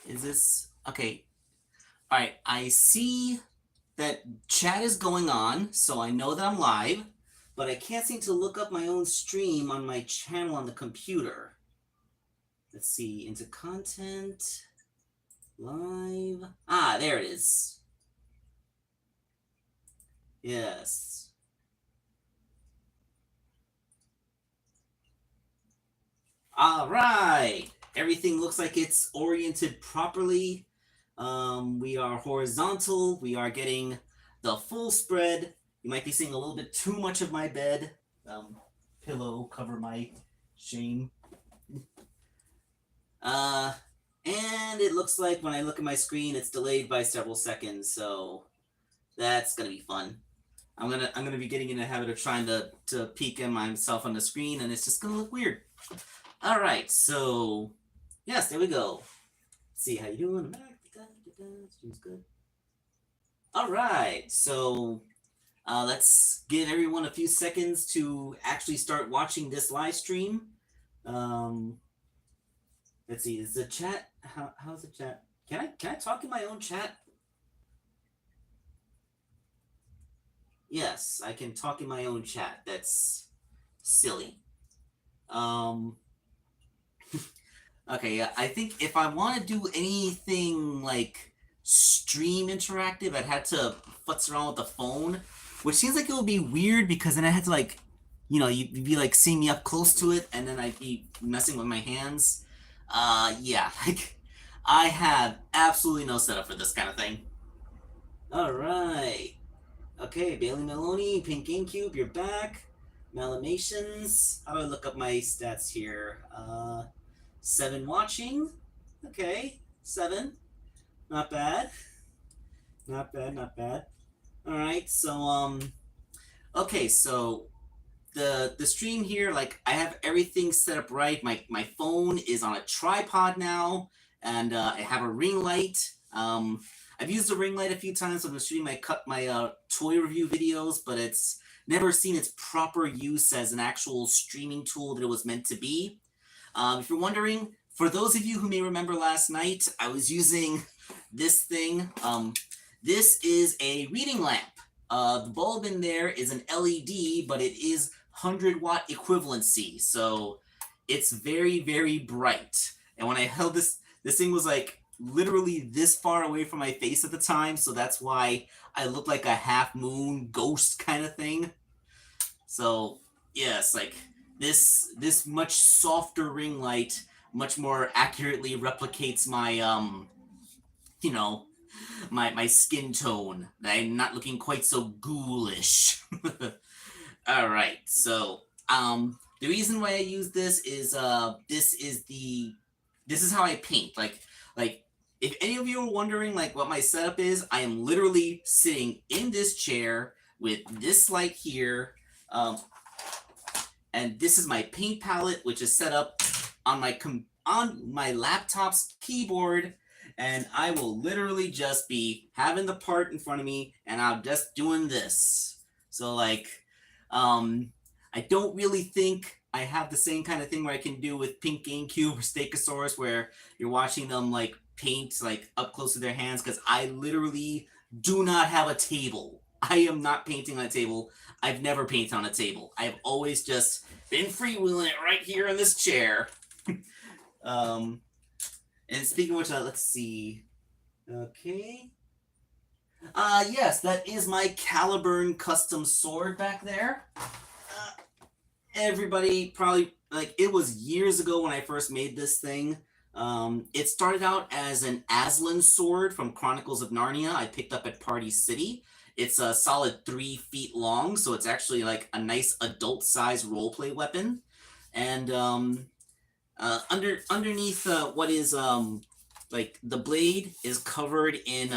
Is this okay? All right, I see that chat is going on, so I know that I'm live, but I can't seem to look up my own stream on my channel on the computer. Let's see, into content, live. Ah, there it is. Yes. All right. Everything looks like it's oriented properly. We are horizontal. We are getting the full spread. You might be seeing a little bit too much of my bed. Um, Pillow cover my shame. Uh, and it looks like when I look at my screen, it's delayed by several seconds. So that's gonna be fun. I'm gonna be getting in the habit of trying to peek at myself on the screen, and it's just gonna look weird. All right, so yes, there we go. Let's see how you doing. Seems good. All right, so let's give everyone a few seconds to actually start watching this live stream. Um, let's see, is the chat? How's the chat? Can I talk in my own chat? Yes, I can talk in my own chat. That's silly. Um, Okay, yeah, I think if I want to do anything like stream interactive, I'd have to futz around with the phone, which seems like it would be weird because then I had to like, you'd be like seeing me up close to it, and then I'd be messing with my hands. Yeah, like I have absolutely no setup for this kind of thing. All right. Okay, Bailey Maloney, Pink GameCube, you're back. Malamations. How do I look up my stats here? 7 watching. Okay, 7. Not bad. Not bad, not bad. Alright, so, okay, so the stream here, like, I have everything set up right. My phone is on a tripod now, and I have a ring light. I've used the ring light a few times on the stream. I cut my toy review videos, but it's never seen its proper use as an actual streaming tool that it was meant to be. If you're wondering, for those of you who may remember last night, I was using this thing. This is a reading lamp. The bulb in there is an LED, but it is 100-watt equivalency, so it's very, very bright. And when I held this thing was like literally this far away from my face at the time, so that's why I looked like a half moon ghost kind of thing. So yes, like this much softer ring light much more accurately replicates my you know my skin tone. I'm not looking quite so ghoulish. All right, so the reason why I use this is how I paint. Like if any of you are wondering like what my setup is, I am literally sitting in this chair with this light here. And this is my paint palette, which is set up on my laptop's keyboard, and I will literally just be having the part in front of me, and I'm just doing this. So like, I don't really think I have the same kind of thing where I can do with Pink GameCube or Stegosaurus, where you're watching them like paint like up close to their hands, because I literally do not have a table. I am not painting on a table. I've never painted on a table. I've always just been freewheeling it right here in this chair. And speaking of which, let's see. Okay. Yes, that is my Caliburn custom sword back there. Everybody probably, like, it was years ago when I first made this thing. It started out as an Aslan sword from Chronicles of Narnia I picked up at Party City. It's a solid 3 feet long, so it's actually like a nice adult-sized roleplay weapon. And underneath what is like the blade is covered in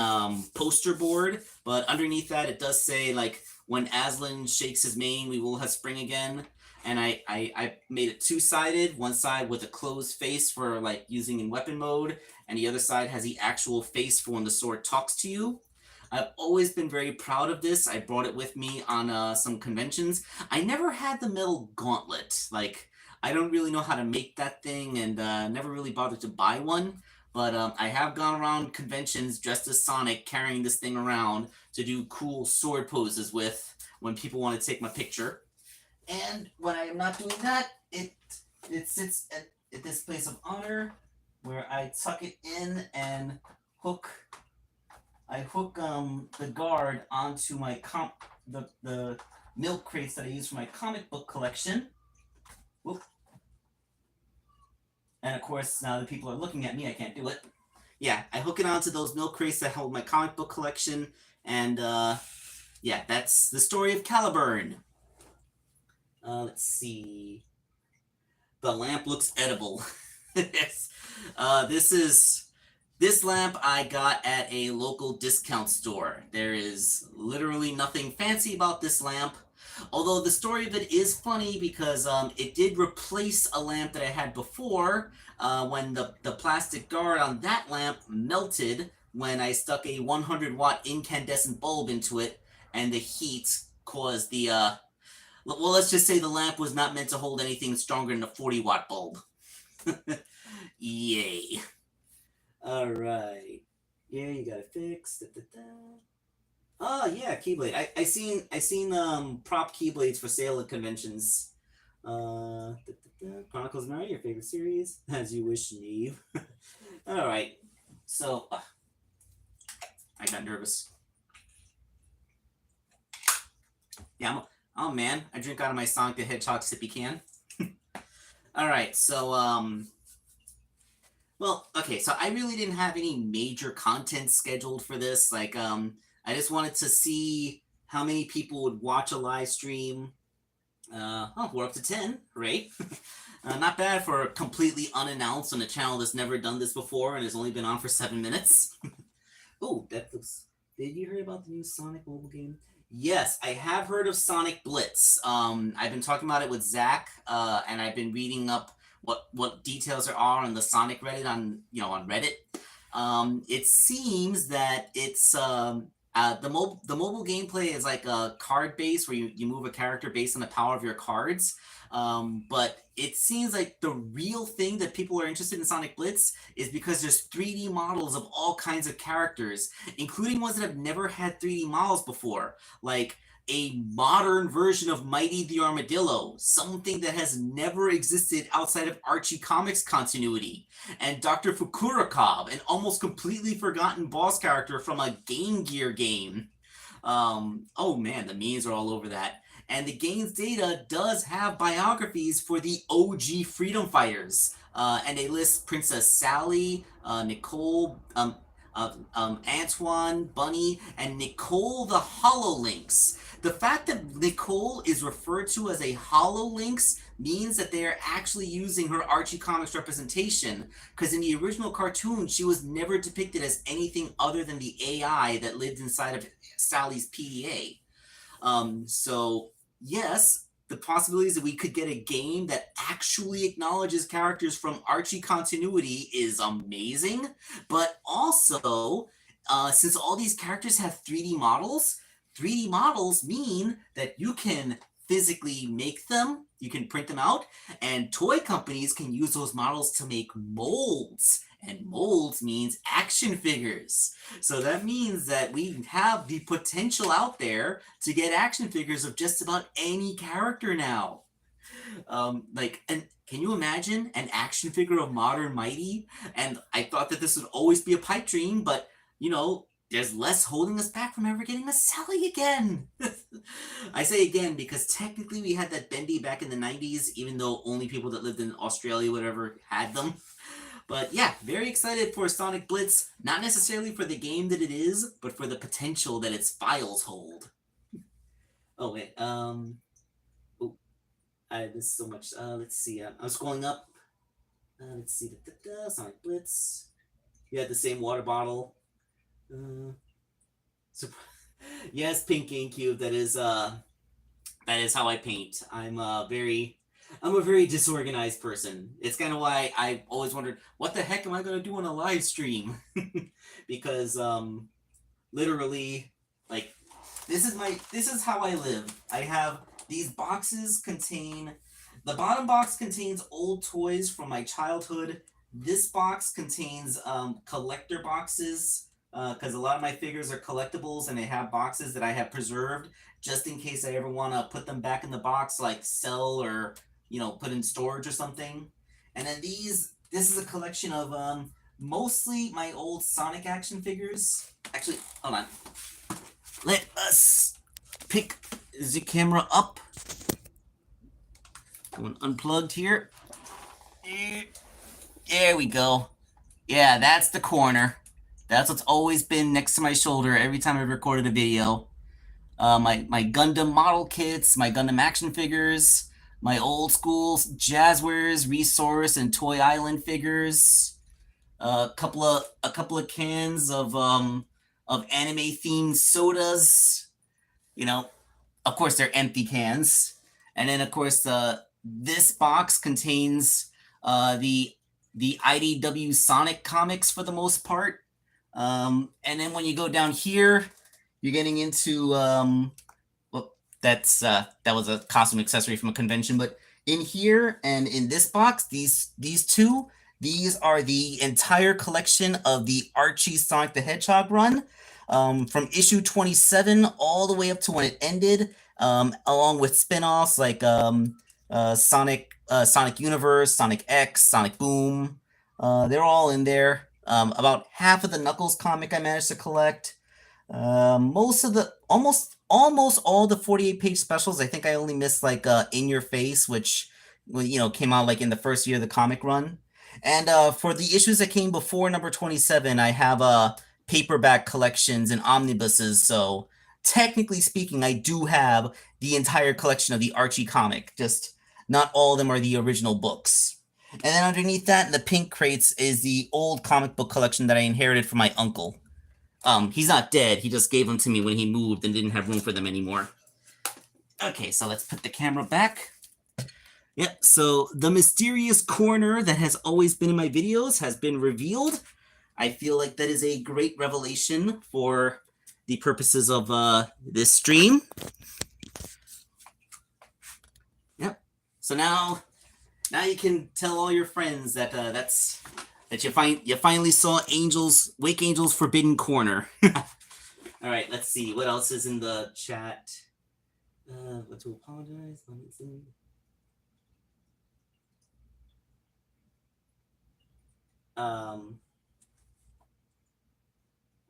poster board, but underneath that it does say like when Aslan shakes his mane, we will have spring again. And I made it 2-sided. One side with a closed face for like using in weapon mode, and the other side has the actual face for when the sword talks to you. I've always been very proud of this. I brought it with me on some conventions. I never had the metal gauntlet. Like, I don't really know how to make that thing, and never really bothered to buy one. But I have gone around conventions dressed as Sonic, carrying this thing around to do cool sword poses with when people want to take my picture. And when I am not doing that, it sits at this place of honor where I tuck it in and hook the guard onto my the milk crates that I use for my comic book collection. Whoop. And of course, now that people are looking at me, I can't do it. Yeah, I hook it onto those milk crates that hold my comic book collection, and yeah, that's the story of Caliburn. Let's see. The lamp looks edible. Yes. This lamp I got at a local discount store. There is literally nothing fancy about this lamp. Although the story of it is funny because it did replace a lamp that I had before when the plastic guard on that lamp melted when I stuck a 100-watt incandescent bulb into it, and the heat caused the, well, let's just say the lamp was not meant to hold anything stronger than a 40-watt bulb. Yay. Alright. Yeah, you got it fixed. Da, da, da. Oh yeah, Keyblade. I seen prop Keyblades for sale at conventions. Chronicles of Narnia, your favorite series? As you wish, Neve. Alright. So I got nervous. Yeah, oh man, I drink out of my Sonic the Hedgehog sippy can. Alright, so well, okay, so I really didn't have any major content scheduled for this. Like, I just wanted to see how many people would watch a live stream. Oh, we're up to 10, right? Not bad for completely unannounced on a channel that's never done this before and has only been on for 7 minutes. Oh, that looks... Did you hear about the new Sonic mobile game? Yes, I have heard of Sonic Blitz. I've been talking about it with Zach, and I've been reading up what details there are on the Sonic Reddit on Reddit. It seems that it's the mobile gameplay is like a card base where you move a character based on the power of your cards. But it seems like the real thing that people are interested in Sonic Blitz is because there's 3D models of all kinds of characters, including ones that have never had 3D models before, like a modern version of Mighty the Armadillo, something that has never existed outside of Archie Comics continuity, and Dr. Fukurakov, an almost completely forgotten boss character from a Game Gear game. Oh man, the memes are all over that. And the game's data does have biographies for the OG freedom fighters, and they list Princess Sally, Nicole, Antoine, Bunny, and Nicole the HoloLynx. The fact that Nicole is referred to as a HoloLynx means that they are actually using her Archie Comics representation, because in the original cartoon, she was never depicted as anything other than the AI that lived inside of Sally's PDA. So, yes, the possibilities that we could get a game that actually acknowledges characters from Archie continuity is amazing, but also, since all these characters have 3D models mean that you can physically make them, you can print them out, and toy companies can use those models to make molds. And molds means action figures. So that means that we have the potential out there to get action figures of just about any character now. And can you imagine an action figure of modern Mighty? And I thought that this would always be a pipe dream, but, you know, there's less holding us back from ever getting a Sally again. I say again because technically we had that bendy back in the 90s, even though only people that lived in Australia would ever had them. But yeah, very excited for Sonic Blitz, not necessarily for the game that it is, but for the potential that its files hold. Oh wait, there's so much. Let's see. I'm scrolling up. Let's see. Sonic Blitz. You had the same water bottle. Yes, pink GameCube. That is how I paint. I'm a very disorganized person. It's kind of why I always wondered, what the heck am I going to do on a live stream? Because literally, like, this is how I live. I have these boxes the bottom box contains old toys from my childhood. This box contains collector boxes because a lot of my figures are collectibles and they have boxes that I have preserved just in case I ever want to put them back in the box, like sell or put in storage or something. And then this is a collection of mostly my old Sonic action figures. Actually, hold on. Let us pick the camera up. Going unplugged here. There we go. Yeah, that's the corner. That's what's always been next to my shoulder every time I've recorded a video. My Gundam model kits, my Gundam action figures, my old school Jazzwares, Resource, and Toy Island figures. A couple of cans of anime themed sodas. Of course they're empty cans. And then of course this box contains the IDW Sonic comics for the most part. And then when you go down here, you're getting into well, that was a costume accessory from a convention, but in here and in this box, these are the entire collection of the Archie Sonic the Hedgehog run, from issue 27 all the way up to when it ended, along with spin-offs like Sonic Universe, Sonic X, Sonic Boom. They're all in there. About half of the Knuckles comic I managed to collect. Almost all the 48-page specials. I think I only missed like In Your Face, which came out like in the first year of the comic run. And for the issues that came before number 27, I have paperback collections and omnibuses. So technically speaking, I do have the entire collection of the Archie comic. Just not all of them are the original books. And then underneath that in the pink crates is the old comic book collection that I inherited from my uncle. He's not dead. He just gave them to me when he moved and didn't have room for them anymore. Okay, so let's put the camera back. Yep, so the mysterious corner that has always been in my videos has been revealed. I feel like that is a great revelation for the purposes of this stream. Yep. So now you can tell all your friends that you finally saw Wake Angel's Forbidden Corner. All right, let's see what else is in the chat. What to apologize? Let me see.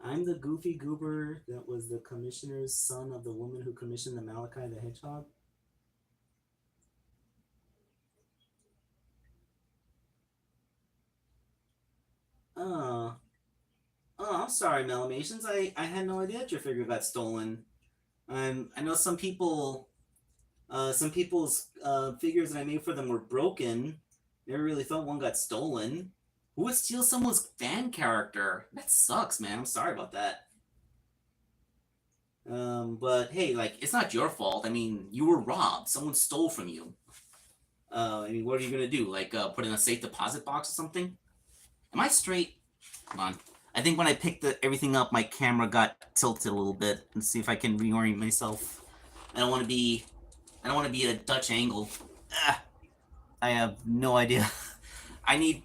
I'm the goofy goober that was the commissioner's son of the woman who commissioned the Malachi the Hedgehog. Oh, I'm sorry, Melamations. I had no idea that your figure got stolen. I know some people's figures that I made for them were broken. Never really thought one got stolen. Who would steal someone's fan character? That sucks, man. I'm sorry about that. But hey, like, it's not your fault. I mean, you were robbed. Someone stole from you. I mean, what are you gonna do? Like, put in a safe deposit box or something? Am I straight? Come on. I think when I picked everything up, my camera got tilted a little bit. Let's see if I can reorient myself. I don't want to be at a Dutch angle. I have no idea. I need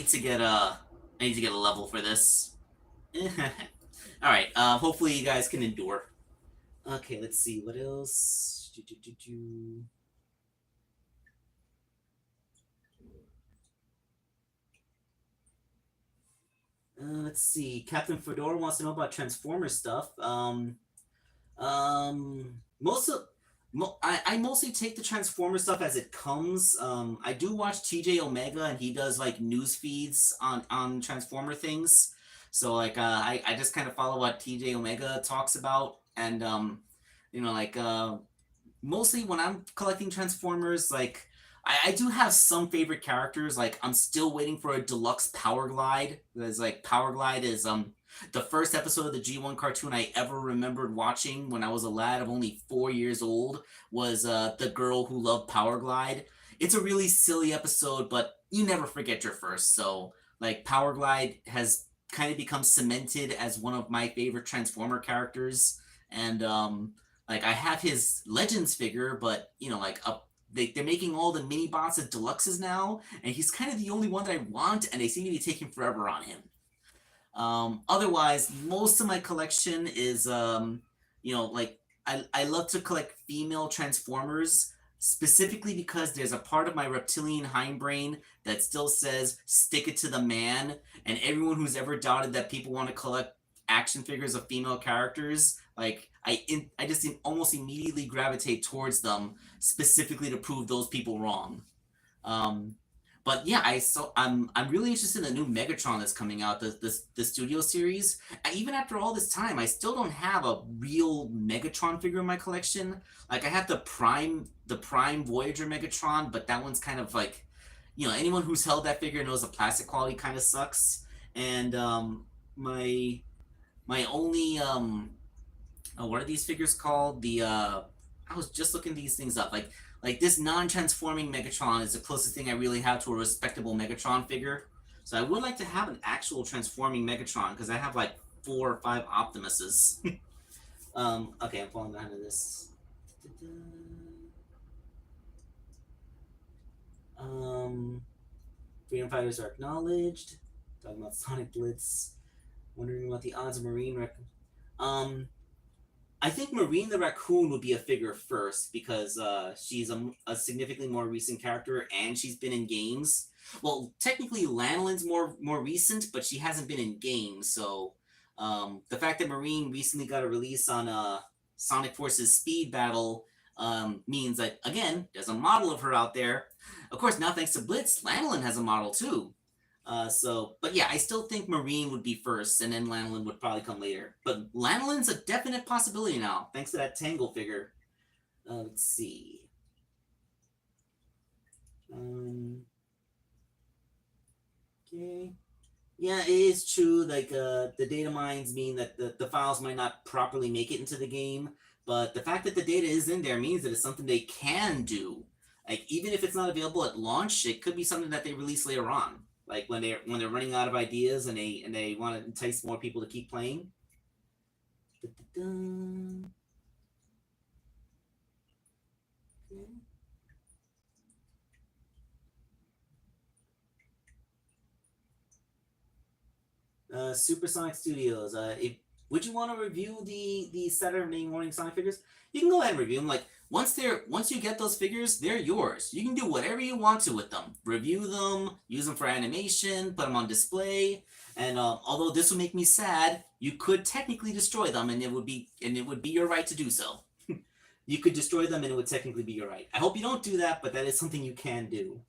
to get a level for this. All right. Hopefully you guys can endure. Okay. Let's see what else. Let's see. Captain Fedora wants to know about Transformer stuff. I mostly take the Transformer stuff as it comes. I do watch TJ Omega, and he does like news feeds on Transformer things. So like I just kind of follow what TJ Omega talks about, and mostly when I'm collecting Transformers, like I do have some favorite characters. Like I'm still waiting for a deluxe Power Glide. There's like Power Glide is the first episode of the G1 cartoon I ever remembered watching when I was a lad of only 4 years old was The Girl Who Loved Power Glide. It's a really silly episode, but you never forget your first. So like Power Glide has kind of become cemented as one of my favorite Transformer characters. And like I have his Legends figure, but they're making all the mini bots as deluxes now, and he's kind of the only one that I want, and they seem to be taking forever on him. Otherwise, most of my collection is, like, I love to collect female Transformers, specifically because there's a part of my reptilian hindbrain that still says, stick it to the man, and everyone who's ever doubted that people want to collect action figures of female characters, like, I just almost immediately gravitate towards them, specifically to prove those people wrong. But yeah, I'm really interested in the new Megatron that's coming out, the Studio series. Even after all this time, I still don't have a real Megatron figure in my collection. Like, I have the Prime Voyager Megatron, but that one's kind of like, anyone who's held that figure knows the plastic quality kind of sucks. And my only what are these figures called? I was just looking these things up. Like this non-transforming Megatron is the closest thing I really have to a respectable Megatron figure. So I would like to have an actual transforming Megatron, because I have like 4 or 5 Optimuses. Okay, I'm falling behind this. Freedom fighters are acknowledged. Talking about Sonic Blitz. Wondering about the odds of Marine I think Marine the Raccoon would be a figure first, because she's a significantly more recent character, and she's been in games. Well, technically Lanolin's more recent, but she hasn't been in games, so the fact that Marine recently got a release on Sonic Forces Speed Battle means that, again, there's a model of her out there. Of course, now thanks to Blitz, Lanolin has a model too. But yeah, I still think Marine would be first, and then Lanolin would probably come later. But Lanolin's a definite possibility now, thanks to that Tangle figure. Let's see. Okay. Yeah, it is true. Like, the data mines mean that the files might not properly make it into the game, but the fact that the data is in there means that it's something they can do. Like, even if it's not available at launch, it could be something that they release later on. Like when they're running out of ideas and they want to entice more people to keep playing. Supersonic Studios. Would you want to review the Saturday morning Sonic figures? You can go ahead and review them. Like, once you get those figures, they're yours. You can do whatever you want to with them. Review them, use them for animation, put them on display. And although this would make me sad, you could technically destroy them, and it would be your right to do so. You could destroy them, and it would technically be your right. I hope you don't do that, but that is something you can do.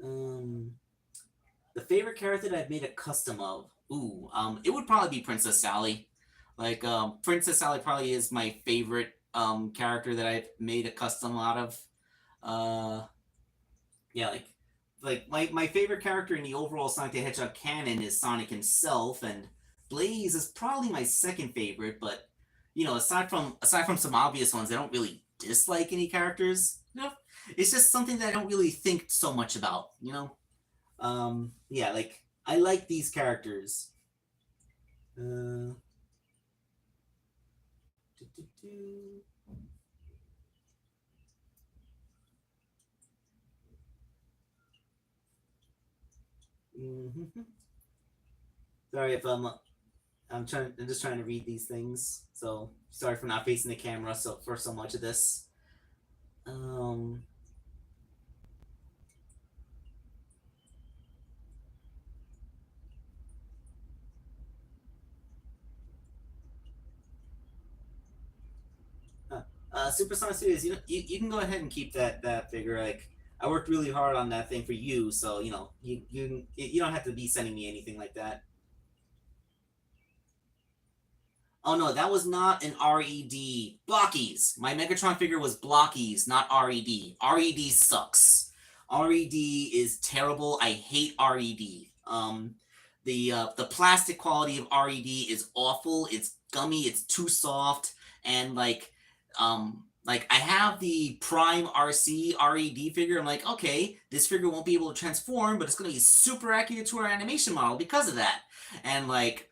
The favorite character that I've made a custom of. Ooh, it would probably be Princess Sally. Like, Princess Sally probably is my favorite character that I've made a custom out of. Yeah, like my favorite character in the overall Sonic the Hedgehog canon is Sonic himself, and Blaze is probably my second favorite. But aside from some obvious ones, I don't really dislike any characters. It's just something that I don't really think so much about. Yeah, like, I like these characters. Sorry if I'm just trying to read these things. So sorry for not facing the camera for so much of this. Supersonic Studios, you can go ahead and keep that figure. Like, I worked really hard on that thing for you, so you don't have to be sending me anything like that. Oh no, that was not an RED. Blockies. My Megatron figure was Blockies, not RED. RED sucks. RED is terrible. I hate RED. The plastic quality of RED is awful. It's gummy. It's too soft, and like I have the Prime RC RED figure. I'm like, okay, this figure won't be able to transform, but it's going to be super accurate to our animation model because of that. And like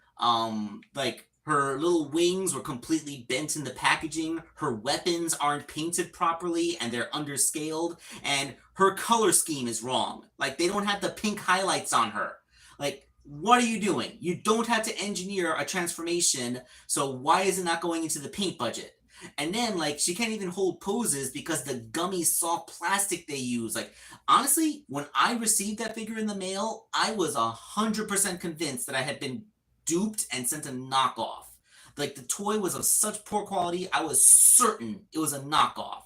Her little wings were completely bent in the packaging. Her weapons aren't painted properly and they're underscaled. And her color scheme is wrong. Like, they don't have the pink highlights on her. Like, what are you doing? You don't have to engineer a transformation, so why is it not going into the paint budget? And then, like, she can't even hold poses because the gummy soft plastic they use. Like, honestly, when I received that figure in the mail, I was 100% convinced that I had been duped and sent a knockoff. Like, the toy was of such poor quality, I was certain it was a knockoff.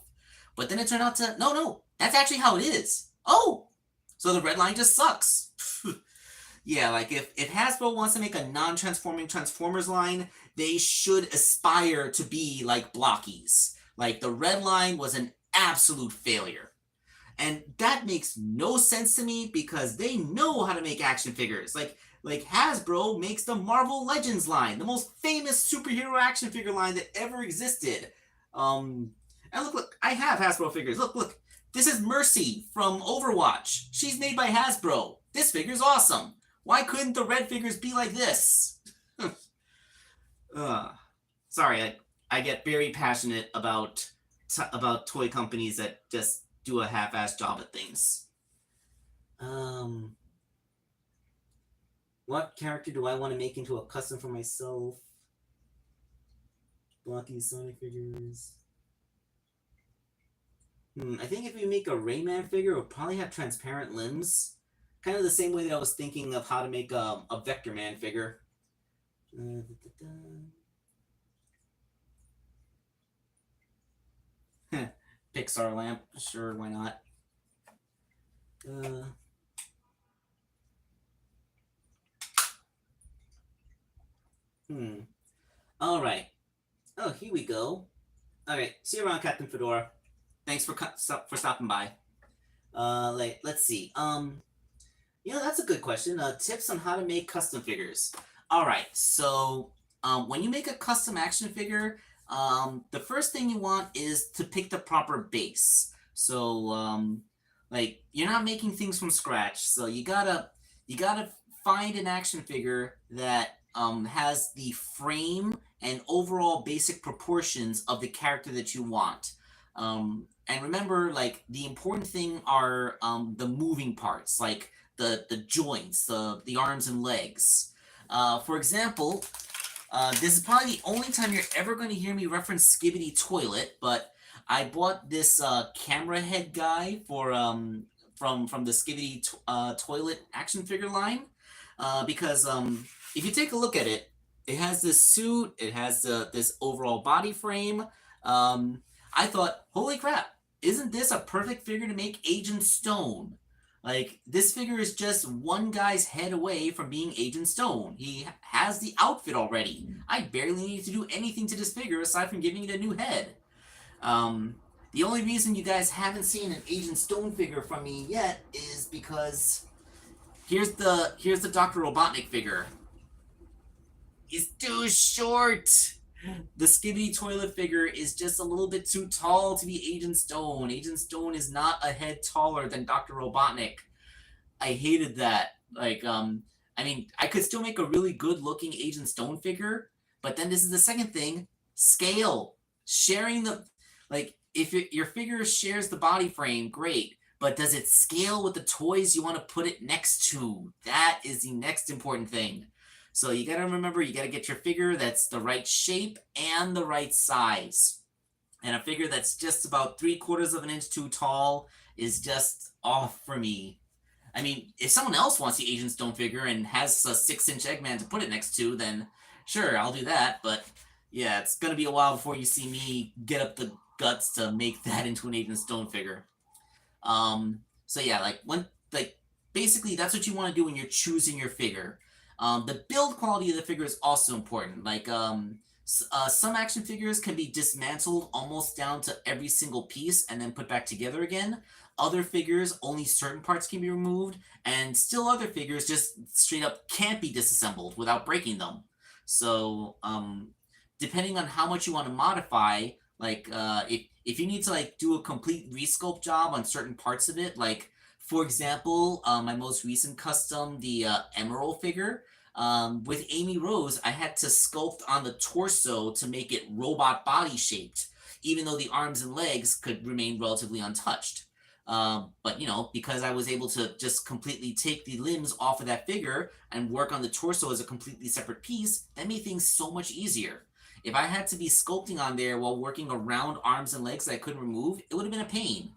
But then it turned out to, no, that's actually how it is. Oh, so the red line just sucks. Yeah, like, if Hasbro wants to make a non-transforming Transformers line, they should aspire to be like Blockies. Like, the red line was an absolute failure. And that makes no sense to me because they know how to make action figures. Like Hasbro makes the Marvel Legends line, the most famous superhero action figure line that ever existed. And look, I have Hasbro figures. Look, this is Mercy from Overwatch. She's made by Hasbro. This figure's awesome. Why couldn't the red figures be like this? Sorry, I get very passionate about toy companies that just do a half-assed job at things. What character do I want to make into a custom for myself? Blocky Sonic figures. I think if we make a Rayman figure, we'll probably have transparent limbs. Kind of the same way that I was thinking of how to make a Vector Man figure. Pixar lamp. Sure, why not? Alright. Oh, here we go. Alright, see you around, Captain Fedora. Thanks for stopping by. Let's see. That's a good question. Tips on how to make custom figures. Alright, so when you make a custom action figure, the first thing you want is to pick the proper base. So, you're not making things from scratch, so you gotta find an action figure that has the frame and overall basic proportions of the character that you want. And remember, the important thing are the moving parts, like the joints, the arms and legs. For example, this is probably the only time you're ever going to hear me reference Skibidi Toilet, but I bought this camera head guy for from the Skibidi Toilet action figure line, because if you take a look at it, it has this suit, it has this overall body frame. I thought, holy crap, isn't this a perfect figure to make Agent Stone? Like, this figure is just one guy's head away from being Agent Stone. He has the outfit already. I barely need to do anything to this figure aside from giving it a new head. The only reason you guys haven't seen an Agent Stone figure from me yet is because here's the Dr. Robotnik figure. He's too short. The Skibidi Toilet figure is just a little bit too tall to be Agent Stone. Agent Stone is not a head taller than Dr. Robotnik. I hated that. I mean, I could still make a really good-looking Agent Stone figure, but then this is the second thing: scale. Sharing the... if your figure shares the body frame, great, but does it scale with the toys you want to put it next to? That is the next important thing. So you gotta remember, you gotta get your figure that's the right shape and the right size. And a figure that's just about 3/4 of an inch too tall is just off for me. I mean, if someone else wants the Agent Stone figure and has a 6-inch Eggman to put it next to, then sure, I'll do that. But yeah, it's gonna be a while before you see me get up the guts to make that into an Agent Stone figure. So yeah, basically that's what you want to do when you're choosing your figure. The build quality of the figure is also important. Some action figures can be dismantled almost down to every single piece and then put back together again. Other figures, only certain parts can be removed, and still other figures just straight up can't be disassembled without breaking them. So, depending on how much you want to modify, if you need to do a complete resculpt job on certain parts of it, for example, my most recent custom, the Emerald figure, With Amy Rose, I had to sculpt on the torso to make it robot body shaped, even though the arms and legs could remain relatively untouched. But you know, because I was able to just completely take the limbs off of that figure and work on the torso as a completely separate piece, that made things so much easier. If I had to be sculpting on there while working around arms and legs that I couldn't remove, it would have been a pain.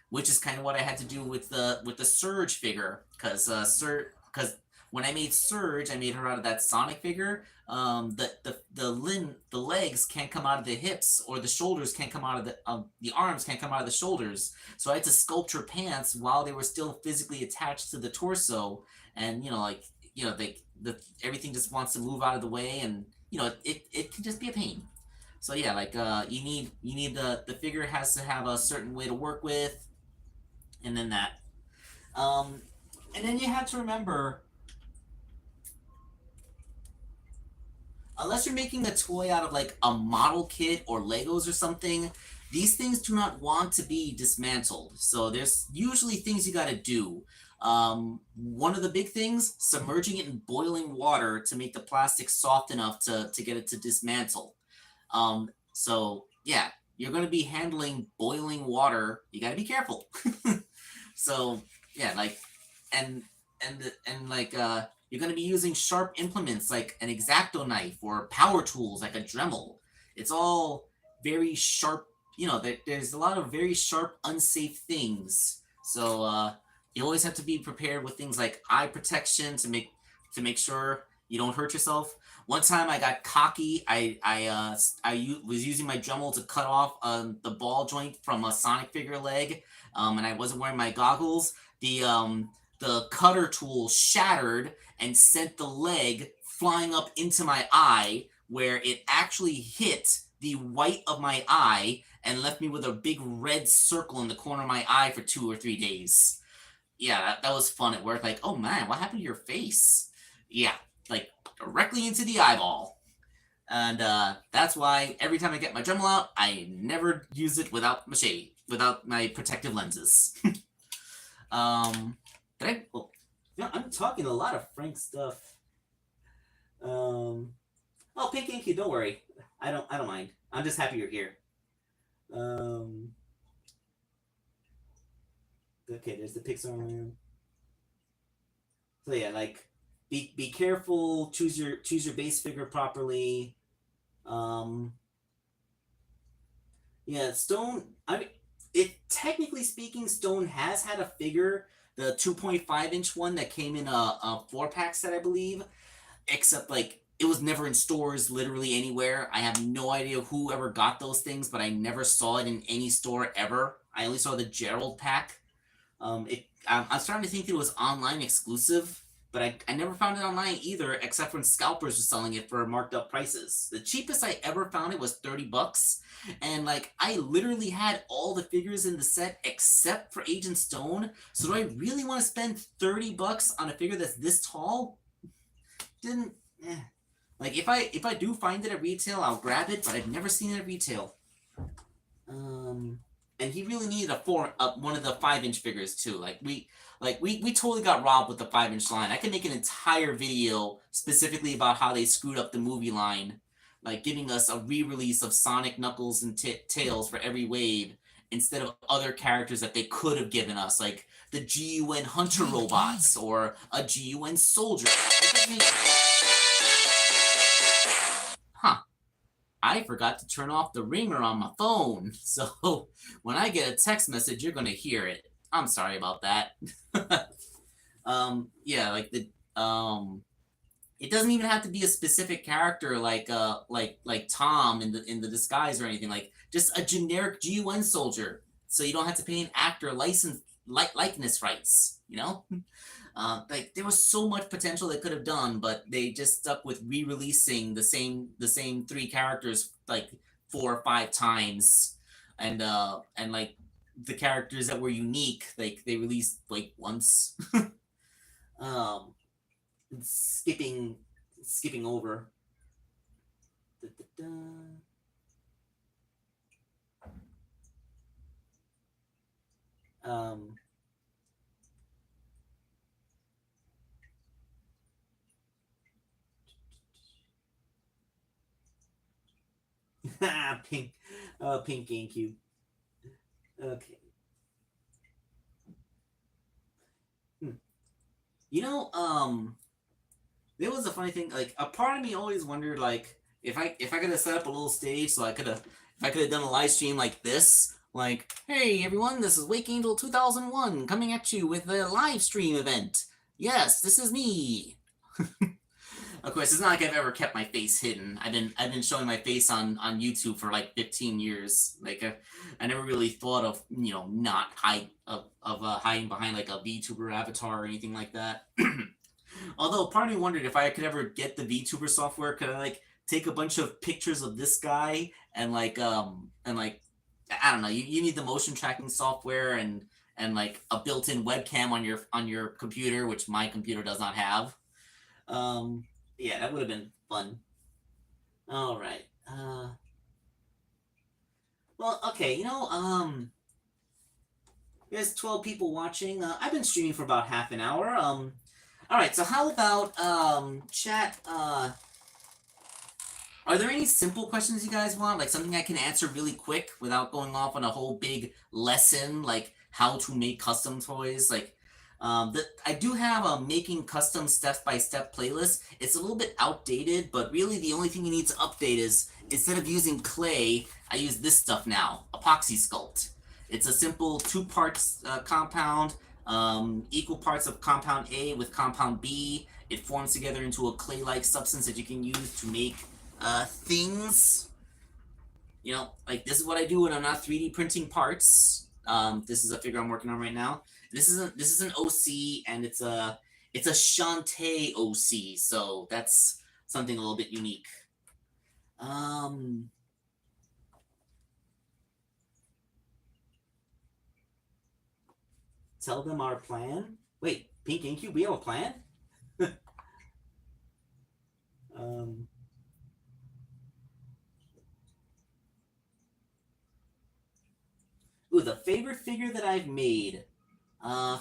Which is kind of what I had to do with the Surge figure, because when I made Surge, I made her out of that Sonic figure. The legs can't come out of the hips, or the shoulders can't come out of the arms can't come out of the shoulders. So I had to sculpt her pants while they were still physically attached to the torso, and everything just wants to move out of the way, and it can just be a pain. So yeah, you need the figure has to have a certain way to work with, and then that. Um, and then you have to remember, unless you're making a toy out of like a model kit or Legos or something, these things do not want to be dismantled. So there's usually things you got to do. One of the big things, submerging it in boiling water to make the plastic soft enough to get it to dismantle. So yeah, you're going to be handling boiling water. You got to be careful. So yeah, like, and you're going to be using sharp implements like an X-Acto knife or power tools like a Dremel. It's all very sharp. There's a lot of very sharp, unsafe things. So you always have to be prepared with things like eye protection to make sure you don't hurt yourself. One time I got cocky. I was using my Dremel to cut off the ball joint from a Sonic figure leg, and I wasn't wearing my goggles. The cutter tool shattered and sent the leg flying up into my eye, where it actually hit the white of my eye and left me with a big red circle in the corner of my eye for 2 or 3 days. Yeah, that was fun at work. Like, oh man, what happened to your face? Yeah, like directly into the eyeball. And that's why every time I get my Dremel out, I never use it without my protective lenses. Well, I'm talking a lot of Frank stuff. Oh, Pink Inky, don't worry. I don't mind. I'm just happy you're here. Okay, there's the Pixar one. So yeah, like, be careful. Choose your base figure properly. Yeah, Stone. I mean, technically speaking, Stone has had a figure, the 2.5-inch one that came in a 4-pack set, I believe. Except like it was never in stores literally anywhere. I have no idea who ever got those things, but I never saw it in any store ever. I only saw the Gerald pack. I'm starting to think it was online exclusive, but I never found it online either, except when scalpers were selling it for marked up prices. The cheapest I ever found it was $30, and like I literally had all the figures in the set except for Agent Stone. So do I really want to spend $30 on a figure that's this tall? Didn't. Like if I do find it at retail, I'll grab it, but I've never seen it at retail. And he really needed one of the 5-inch figures too. We totally got robbed with the 5-inch line. I could make an entire video specifically about how they screwed up the movie line, like giving us a re-release of Sonic, Knuckles, and Tails for every wave instead of other characters that they could have given us, like the GUN Hunter robots or a GUN Soldier. Huh. I forgot to turn off the ringer on my phone, so when I get a text message, you're gonna hear it. I'm sorry about that. Yeah, like it doesn't even have to be a specific character like Tom in the disguise or anything. Like just a generic GUN soldier, so you don't have to pay an actor likeness rights. Like there was so much potential they could have done, but they just stuck with re-releasing the same 3 characters like 4 or 5 times, and like the characters that were unique, like they released like once. um, skipping over. Da, da, da. Pink, pink GameCube. Okay. Hmm. You know, there was a funny thing. Like, a part of me always wondered, like, if I could have set up a little stage, so I could have done a live stream like this. Like, hey everyone, this is wakeangel2001 coming at you with a live stream event. Yes, this is me. Of course, it's not like I've ever kept my face hidden. I've been showing my face on YouTube for like 15 years. Like, I never really thought of not hiding behind like a VTuber avatar or anything like that. Although part of me wondered if I could ever get the VTuber software, could I like take a bunch of pictures of this guy and like I don't know, you need the motion tracking software and like a built-in webcam on your computer, which my computer does not have. Um, yeah, that would have been fun. All right. Well, okay. There's 12 people watching. I've been streaming for about half an hour. All right. So how about chat? Are there any simple questions you guys want? Like something I can answer really quick without going off on a whole big lesson, like how to make custom toys. Like, I do have a making custom step-by-step playlist. It's a little bit outdated, but really the only thing you need to update is instead of using clay, I use this stuff now, epoxy sculpt. It's a simple 2 parts compound, equal parts of compound A with compound B. It forms together into a clay-like substance that you can use to make things. Like this is what I do when I'm not 3D printing parts. This is a figure I'm working on right now. This is an OC, and it's a Shantae OC, so that's something a little bit unique. Tell them our plan. Wait, Pink GameCube, we have a plan? um, Ooh, the favorite figure that I've made.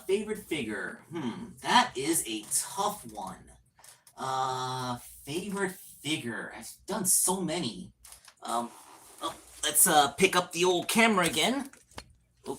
Favorite figure. That is a tough one. Favorite figure. I've done so many. Oh, let's pick up the old camera again. Oh.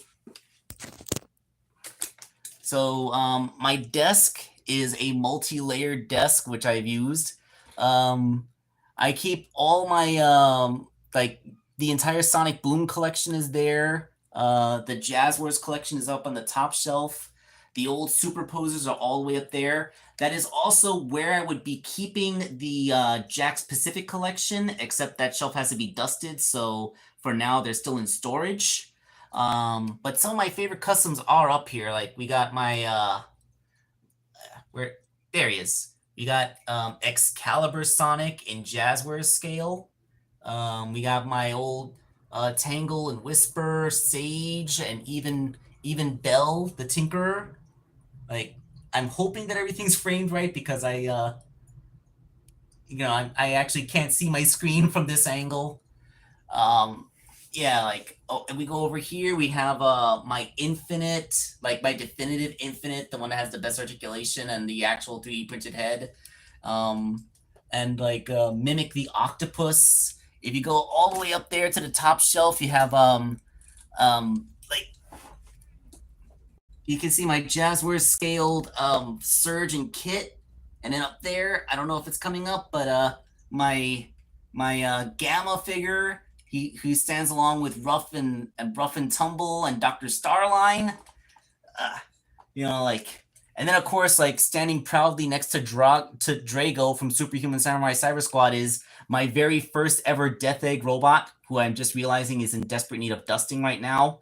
So, my desk is a multi-layered desk, which I've used. I keep all my, like, the entire Sonic Boom collection is there. The Jazzwares collection is up on the top shelf. The old superposers are all the way up there. That is also where I would be keeping the Jakks Pacific collection, except that shelf has to be dusted, so for now they're still in storage. But some of my favorite customs are up here. Like we got my there he is. We got Excalibur Sonic in Jazzwares scale. We got my old Tangle and Whisper, Sage, and even Bell the Tinkerer. Like, I'm hoping that everything's framed right because I actually can't see my screen from this angle. Yeah, like, and we go over here, we have my Infinite, like my definitive Infinite, the one that has the best articulation and the actual 3D printed head. And like Mimic the Octopus. If you go all the way up there to the top shelf, you have like you can see my Jazzwares scaled Surge and Kit, and then up there, I don't know if it's coming up, but my Gamma figure, he stands along with Rough and Tumble and Dr. Starline. Like, and then of course, like standing proudly next to Drago from Superhuman Samurai Cyber Squad is my very first ever Death Egg robot, who I'm just realizing is in desperate need of dusting right now.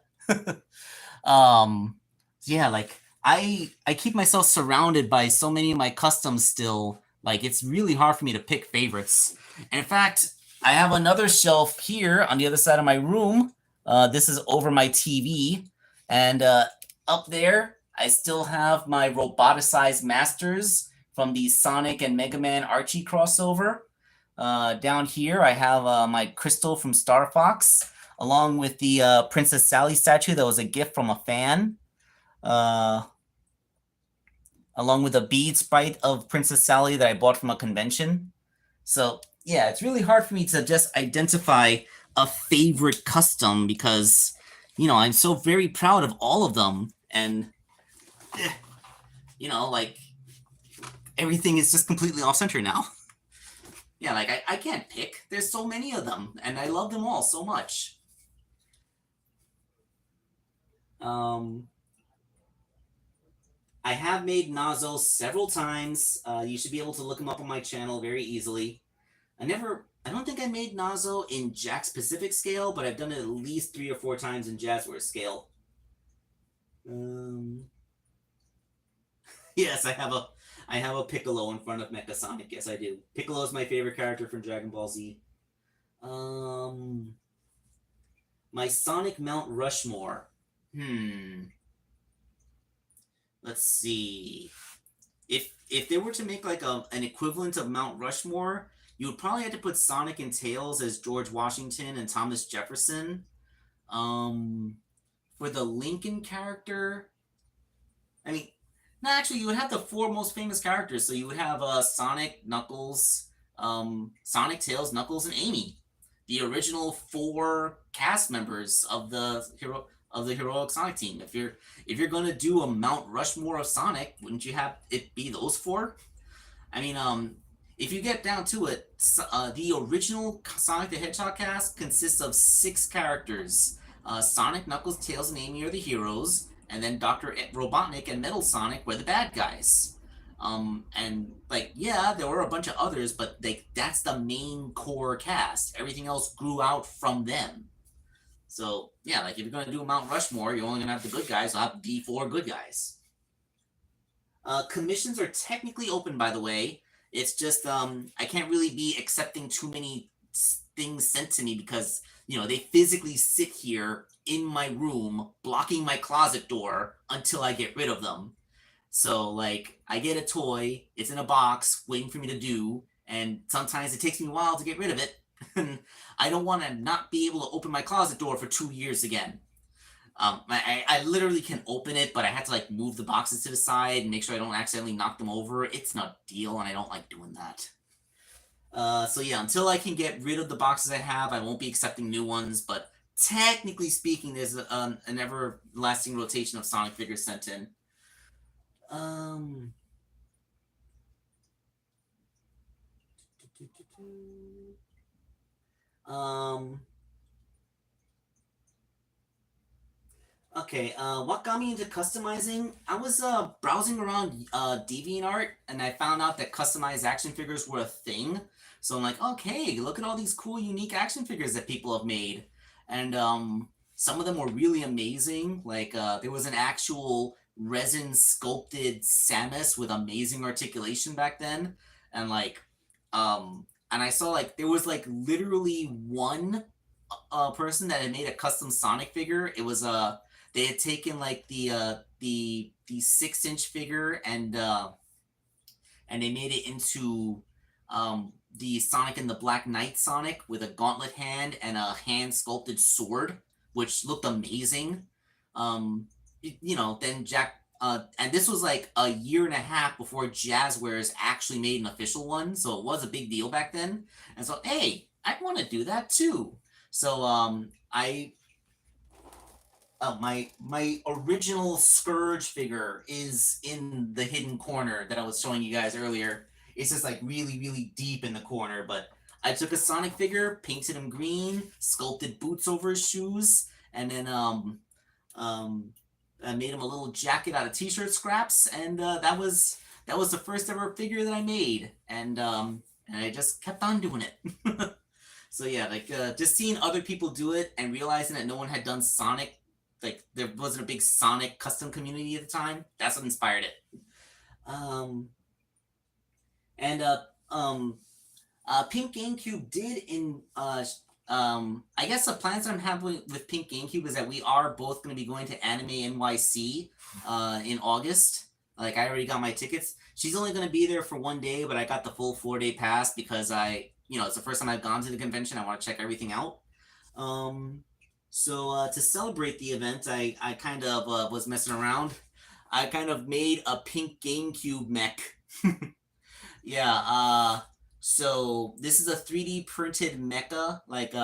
Yeah, like I keep myself surrounded by so many of my customs still. Like it's really hard for me to pick favorites. And in fact, I have another shelf here on the other side of my room. This is over my TV, and up there I still have my roboticized masters from the Sonic and Mega Man Archie crossover. Down here, I have my Crystal from Star Fox, along with the Princess Sally statue that was a gift from a fan, along with a bead sprite of Princess Sally that I bought from a convention. So, yeah, it's really hard for me to just identify a favorite custom because, you know, I'm so very proud of all of them. And, you know, like, everything is just completely off center now. Yeah, like, I can't pick. There's so many of them, and I love them all so much. Um, I have made Nazo several times. You should be able to look them up on my channel very easily. I don't think I made Nazo in Jack specific scale, but I've done it at least 3 or 4 times in Jazzware scale. Um, yes, I have a Piccolo in front of Mecha Sonic. Yes, I do. Piccolo is my favorite character from Dragon Ball Z. Um, my Sonic Mount Rushmore. Let's see. If they were to make like an equivalent of Mount Rushmore, you would probably have to put Sonic and Tails as George Washington and Thomas Jefferson. Um, for the Lincoln character, I mean, no, actually, you would have the 4 most famous characters. So you would have Sonic, Knuckles, Sonic, Tails, Knuckles, and Amy, the original 4 cast members of the heroic Sonic team. If you're gonna do a Mount Rushmore of Sonic, wouldn't you have it be those 4? I mean, if you get down to it, the original Sonic the Hedgehog cast consists of 6 characters. Sonic, Knuckles, Tails, and Amy are the heroes, and then Dr. Robotnik and Metal Sonic were the bad guys. And like, yeah, there were a bunch of others, but that's the main core cast. Everything else grew out from them. So yeah, like if you're gonna do a Mount Rushmore, you're only gonna have the good guys. So I'll have the 4 good guys. Commissions are technically open, by the way. It's just I can't really be accepting too many things sent to me because they physically sit here in my room blocking my closet door until I get rid of them. So like I get a toy, it's in a box waiting for me to do, and sometimes it takes me a while to get rid of it. And I don't want to not be able to open my closet door for 2 years again. I literally can open it, but I have to like move the boxes to the side and make sure I don't accidentally knock them over. It's not a deal, and I don't like doing that. So yeah, until I can get rid of the boxes I have, I won't be accepting new ones. But technically speaking, there's an everlasting rotation of Sonic figures sent in. Um. Um. Okay, what got me into customizing? I was browsing around DeviantArt, and I found out that customized action figures were a thing. So I'm like, okay, look at all these cool, unique action figures that people have made, and some of them were really amazing. Like there was an actual resin sculpted Samus with amazing articulation back then, and and I saw like there was like literally one person that had made a custom Sonic figure. It was they had taken like the 6-inch figure and they made it into the Sonic and the Black Knight Sonic with a gauntlet hand and a hand sculpted sword, which looked amazing. Then Jack and this was like a year and a half before Jazzwares actually made an official one, so it was a big deal back then. And so, hey, I want to do that too. So my original Scourge figure is in the hidden corner that I was showing you guys earlier. It's just like really, really deep in the corner. But I took a Sonic figure, painted him green, sculpted boots over his shoes, and then I made him a little jacket out of t-shirt scraps, and that was the first ever figure that I made, and I just kept on doing it. So yeah, like just seeing other people do it and realizing that no one had done Sonic, like there wasn't a big Sonic custom community at the time. That's what inspired it. And Pink GameCube did in I guess the plans that I'm having with Pink GameCube is that we are both going to be going to Anime NYC in August. Like I already got my tickets. She's only going to be there for 1 day, but I got the full 4-day pass because it's the first time I've gone to the convention. I want to check everything out. So to celebrate the event, I kind of was messing around. I kind of made a Pink GameCube mech. Yeah, so this is a 3D printed mecha. Like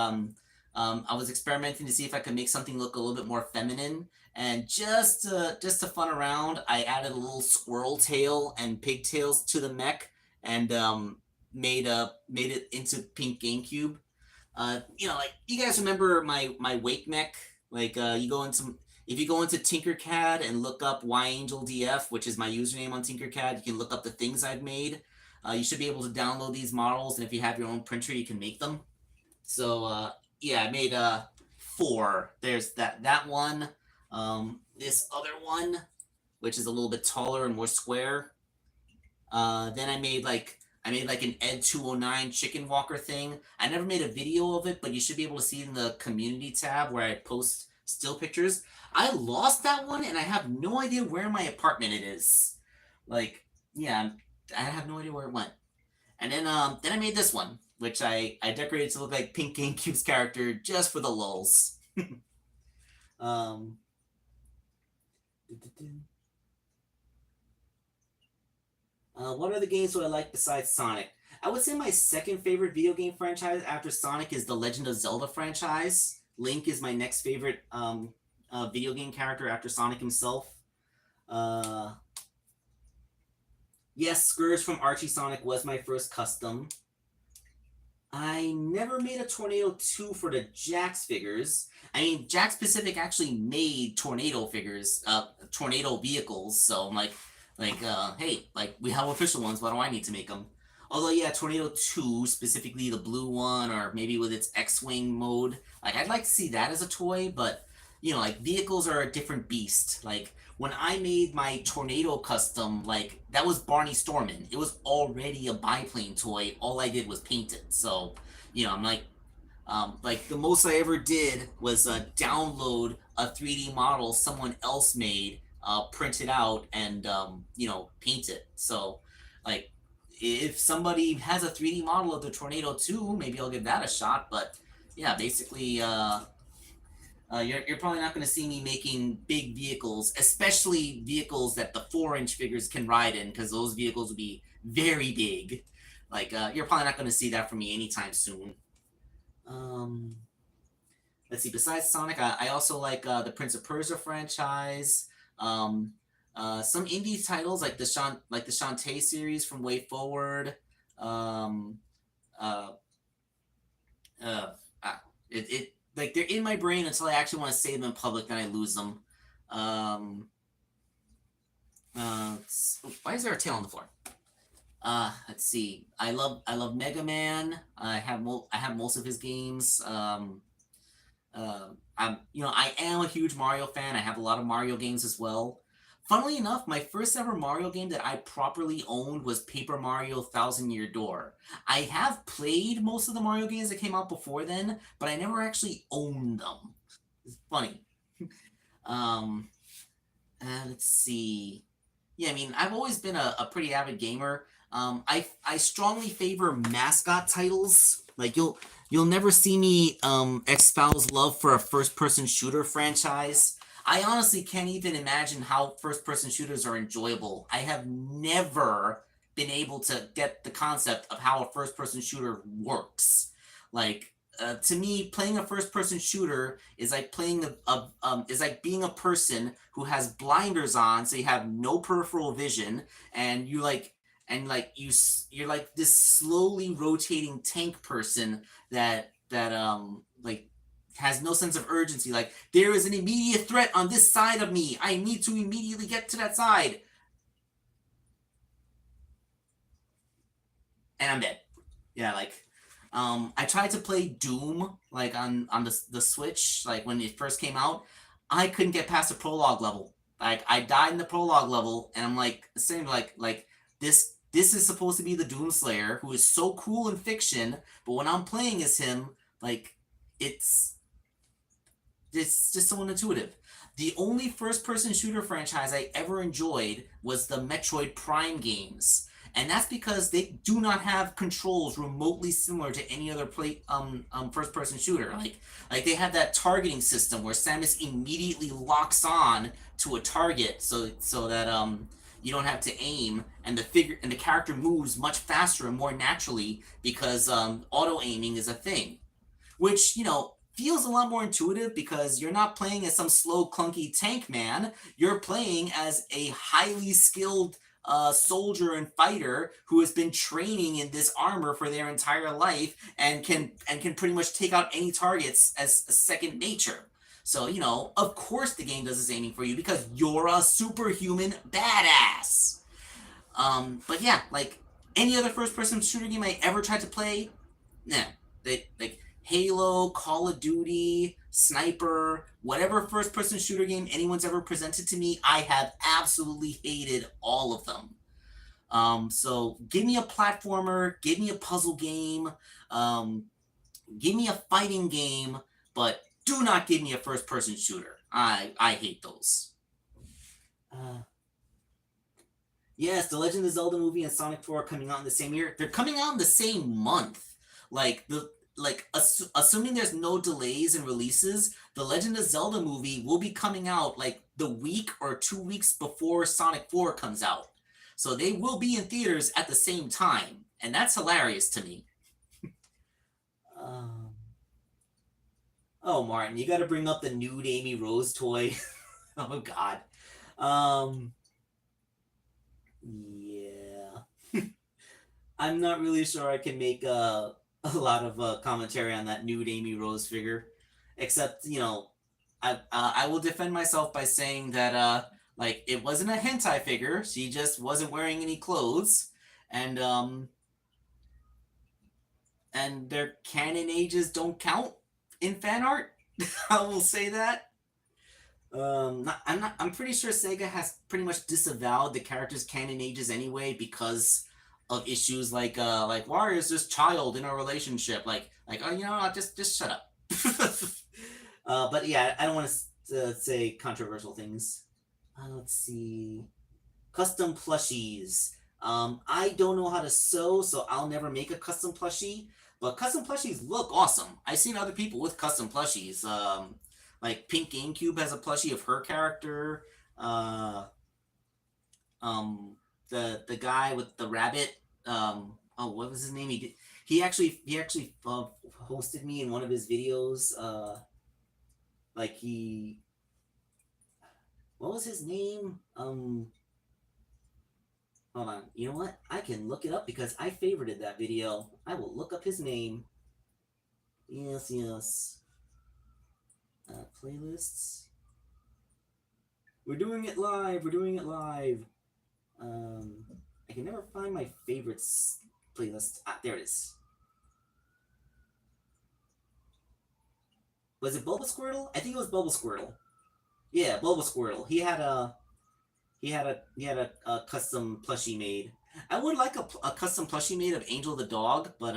I was experimenting to see if I could make something look a little bit more feminine, and just to fun around, I added a little squirrel tail and pigtails to the mech, and made it into pink GameCube. Like you guys remember my wake mech? Like you go into if you go into Tinkercad and look up wakeangel2001's, which is my username on Tinkercad, you can look up the things I've made. You should be able to download these models, and if you have your own printer, you can make them. So yeah, I made four. There's that one, this other one, which is a little bit taller and more square. Then I made like an Ed 209 chicken walker thing. I never made a video of it, but you should be able to see it in the community tab where I post still pictures. I lost that one, and I have no idea where in my apartment it is. Like, yeah, I have no idea where it went. And then I made this one, which I decorated to look like Pink GameCube's character just for the lulz. um, what other games do I like besides Sonic? I would say my second favorite video game franchise after Sonic is the Legend of Zelda franchise. Link is my next favorite video game character after Sonic himself. Uh, yes, Scourge from Archie Sonic was my first custom. I never made a Tornado 2 for the Jax figures. I mean, Jax Pacific actually made Tornado figures, Tornado vehicles, so I'm hey, like, we have official ones, why do I need to make them? Although, yeah, Tornado 2, specifically the blue one, or maybe with its X-Wing mode, like, I'd like to see that as a toy, but, like, vehicles are a different beast. Like, when I made my Tornado custom, like, that was Barney Stormin. It was already a biplane toy. All I did was paint it. So, I'm like the most I ever did was download a 3D model someone else made, print it out, and paint it. So, like, if somebody has a 3D model of the Tornado 2, maybe I'll give that a shot. But yeah, basically, you're probably not going to see me making big vehicles, especially vehicles that the 4-inch figures can ride in, because those vehicles would be very big. Like, you're probably not going to see that from me anytime soon. Let's see. Besides Sonic, I also like the Prince of Persia franchise. Some indie titles like the Shantae series from Way Forward. Um, uh, it like they're in my brain until I actually want to say them in public, then I lose them. Why is there a tail on the floor? Let's see. I love Mega Man. I have most of his games. I am a huge Mario fan. I have a lot of Mario games as well. Funnily enough, my first ever Mario game that I properly owned was Paper Mario Thousand Year Door. I have played most of the Mario games that came out before then, but I never actually owned them. It's funny. Let's see. Yeah, I mean, I've always been a pretty avid gamer. I strongly favor mascot titles. Like, you'll never see me espouse love for a first-person shooter franchise. I honestly can't even imagine how first-person shooters are enjoyable. I have never been able to get the concept of how a first-person shooter works. Like, to me, playing a first-person shooter is like playing is like being a person who has blinders on, so you have no peripheral vision, and you're like this slowly rotating tank person that like has no sense of urgency. Like, there is an immediate threat on this side of me. I need to immediately get to that side. And I'm dead. Yeah, like, I tried to play Doom, like, on the Switch, like, when it first came out. I couldn't get past the prologue level. Like, I died in the prologue level, and I'm like, saying, like, this is supposed to be the Doomslayer, who is so cool in fiction, but when I'm playing as him, like, it's just so unintuitive. The only first-person shooter franchise I ever enjoyed was the Metroid Prime games, and that's because they do not have controls remotely similar to any other first-person shooter. Like they have that targeting system where Samus immediately locks on to a target, so that you don't have to aim, and the character moves much faster and more naturally because auto aiming is a thing, which feels a lot more intuitive because you're not playing as some slow, clunky tank man. You're playing as a highly skilled soldier and fighter who has been training in this armor for their entire life and can pretty much take out any targets as a second nature. So, you know, of course the game does its aiming for you because you're a superhuman badass. But yeah, like any other first-person shooter game I ever tried to play, nah. Like Halo, Call of Duty, Sniper, whatever first-person shooter game anyone's ever presented to me, I have absolutely hated all of them. So give me a platformer, give me a puzzle game, give me a fighting game, but do not give me a first-person shooter. I hate those. Yes, the Legend of Zelda movie and Sonic 4 are coming out in the same year. They're coming out in the same month. Assuming there's no delays in releases, the Legend of Zelda movie will be coming out like the week or 2 weeks before Sonic 4 comes out. So they will be in theaters at the same time, and that's hilarious to me. Oh, Martin, you got to bring up the nude Amy Rose toy. Oh God. Yeah. I'm not really sure I can make a lot of commentary on that nude Amy Rose figure, except, you know, I will defend myself by saying that like it wasn't a hentai figure. She just wasn't wearing any clothes, and their canon ages don't count in fan art. I will say that. I'm pretty sure Sega has pretty much disavowed the character's canon ages anyway because of issues like why is this child in a relationship? Oh, you know, just shut up. But yeah, I don't want to say controversial things. Let's see, custom plushies. I don't know how to sew, so I'll never make a custom plushie. But custom plushies look awesome. I've seen other people with custom plushies. Like Pink GameCube has a plushie of her character. The guy with the rabbit. Oh, what was his name? He actually hosted me in one of his videos. What was his name? Hold on. You know what? I can look it up because I favorited that video. I will look up his name. Yes. Playlists. We're doing it live. I can never find my favorites playlist. There it is. Was it Bulbasquirtle? I think it was Bulbasquirtle. Yeah, Bulbasquirtle. He had a custom plushie made. I would like a custom plushie made of Angel the dog, but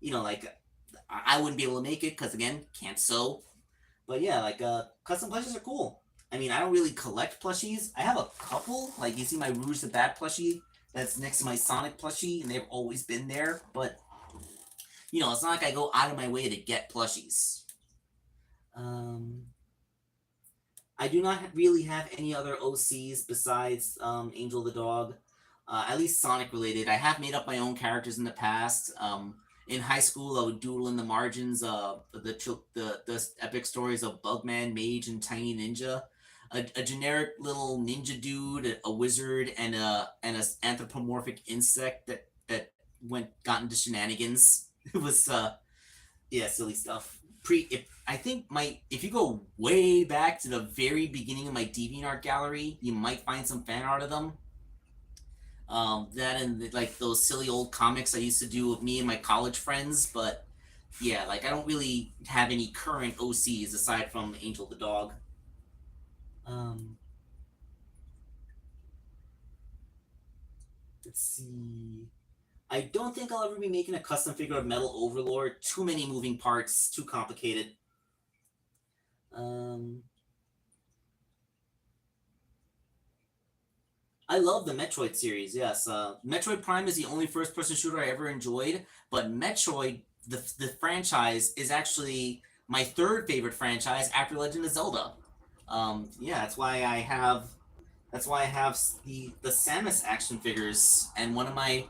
you know, like I wouldn't be able to make it because again, can't sew. But yeah, like custom plushies are cool. I mean, I don't really collect plushies. I have a couple. Like you see my Rouge the Bat plushie that's next to my Sonic plushie, and they've always been there. But you know, it's not like I go out of my way to get plushies. I do not really have any other OCs besides Angel the dog. At least Sonic related. I have made up my own characters in the past. In high school, I would doodle in the margins the epic stories of Bugman, Mage, and Tiny Ninja. A generic little ninja dude, a wizard, and a anthropomorphic insect that got into shenanigans. It was silly stuff. If you go way back to the very beginning of my DeviantArt gallery, you might find some fan art of them. That and like those silly old comics I used to do with me and my college friends, but yeah, like I don't really have any current OCs aside from Angel the dog. Let's see. I don't think I'll ever be making a custom figure of Metal Overlord. Too many moving parts, too complicated. I love the Metroid series, yes. Metroid Prime is the only first-person shooter I ever enjoyed, but Metroid, the franchise, is actually my third favorite franchise after Legend of Zelda. Yeah, that's why I have the Samus action figures, and one of my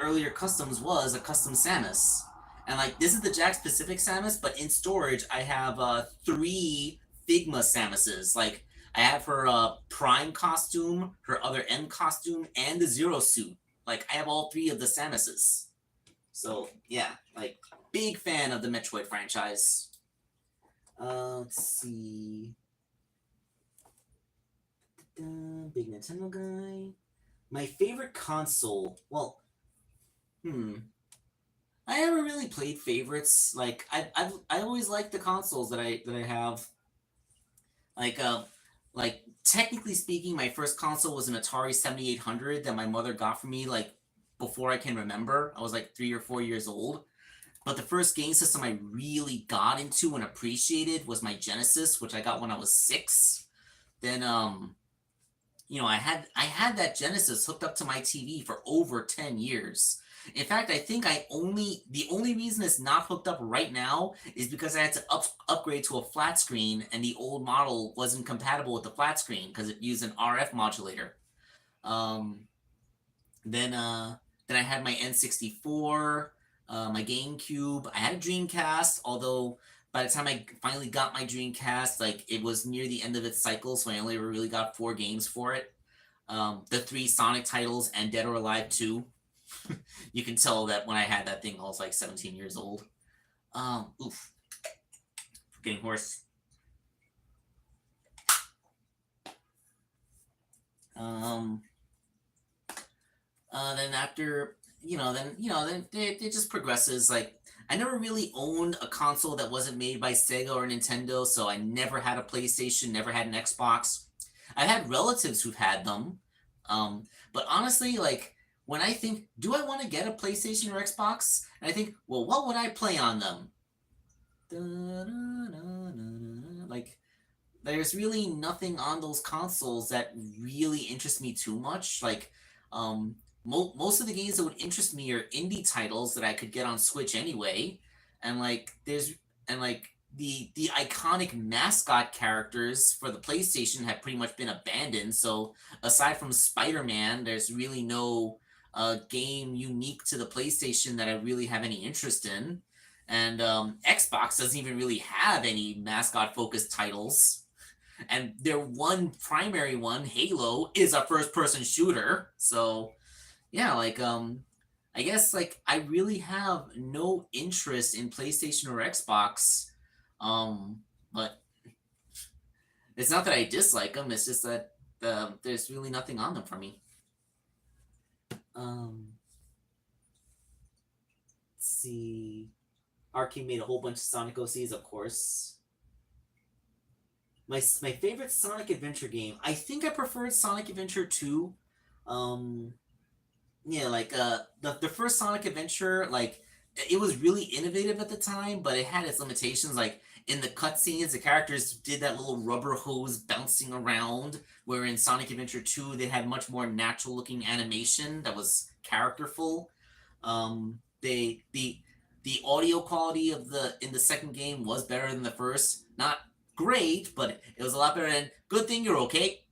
earlier customs was a custom Samus. And like this is the Jack Pacific Samus, but in storage I have 3 Figma Samuses. Like I have her Prime costume, her other M costume, and the Zero suit. Like I have all 3 of the Samuses. So yeah, like big fan of the Metroid franchise. Let's see. Big Nintendo guy. My favorite console. Well, I never really played favorites. Like I always liked the consoles that I have. Like like technically speaking, my first console was an Atari 7800 that my mother got for me like before I can remember. I was like 3 or 4 years old. But the first game system I really got into and appreciated was my Genesis, which I got when I was 6. Then I had that Genesis hooked up to my TV for over 10 years. In fact, I think the only reason it's not hooked up right now is because I had to upgrade to a flat screen, and the old model wasn't compatible with the flat screen because it used an RF modulator. Um, then I had my N64, my GameCube. I had a Dreamcast, although by the time I finally got my Dreamcast, like it was near the end of its cycle, so I only ever really got 4 games for it. The 3 Sonic titles and Dead or Alive 2. You can tell that when I had that thing, I was like 17 years old. Oof. Getting hoarse. Then after, then it just progresses. Like, I never really owned a console that wasn't made by Sega or Nintendo, so I never had a PlayStation, never had an Xbox. I've had relatives who've had them. But honestly, like, when I think, do I want to get a PlayStation or Xbox? And I think, well, what would I play on them? Like, there's really nothing on those consoles that really interests me too much. Like, most of the games that would interest me are indie titles that I could get on Switch anyway, and like the iconic mascot characters for the PlayStation have pretty much been abandoned. So aside from Spider-Man, there's really no game unique to the PlayStation that I really have any interest in. And Xbox doesn't even really have any mascot focused titles. And their one primary one, Halo, is a first person shooter. So yeah, like I guess like I really have no interest in PlayStation or Xbox. But it's not that I dislike them, it's just that there's really nothing on them for me. Let's see. Arcade made a whole bunch of Sonic OCs, of course. My favorite Sonic Adventure game. I think I preferred Sonic Adventure 2. Yeah, like the first Sonic Adventure, like it was really innovative at the time, but it had its limitations. Like in the cutscenes, the characters did that little rubber hose bouncing around, where in Sonic Adventure 2 they had much more natural looking animation that was characterful. The audio quality of the second game was better than the first. Not great, but it was a lot better than good thing you're okay.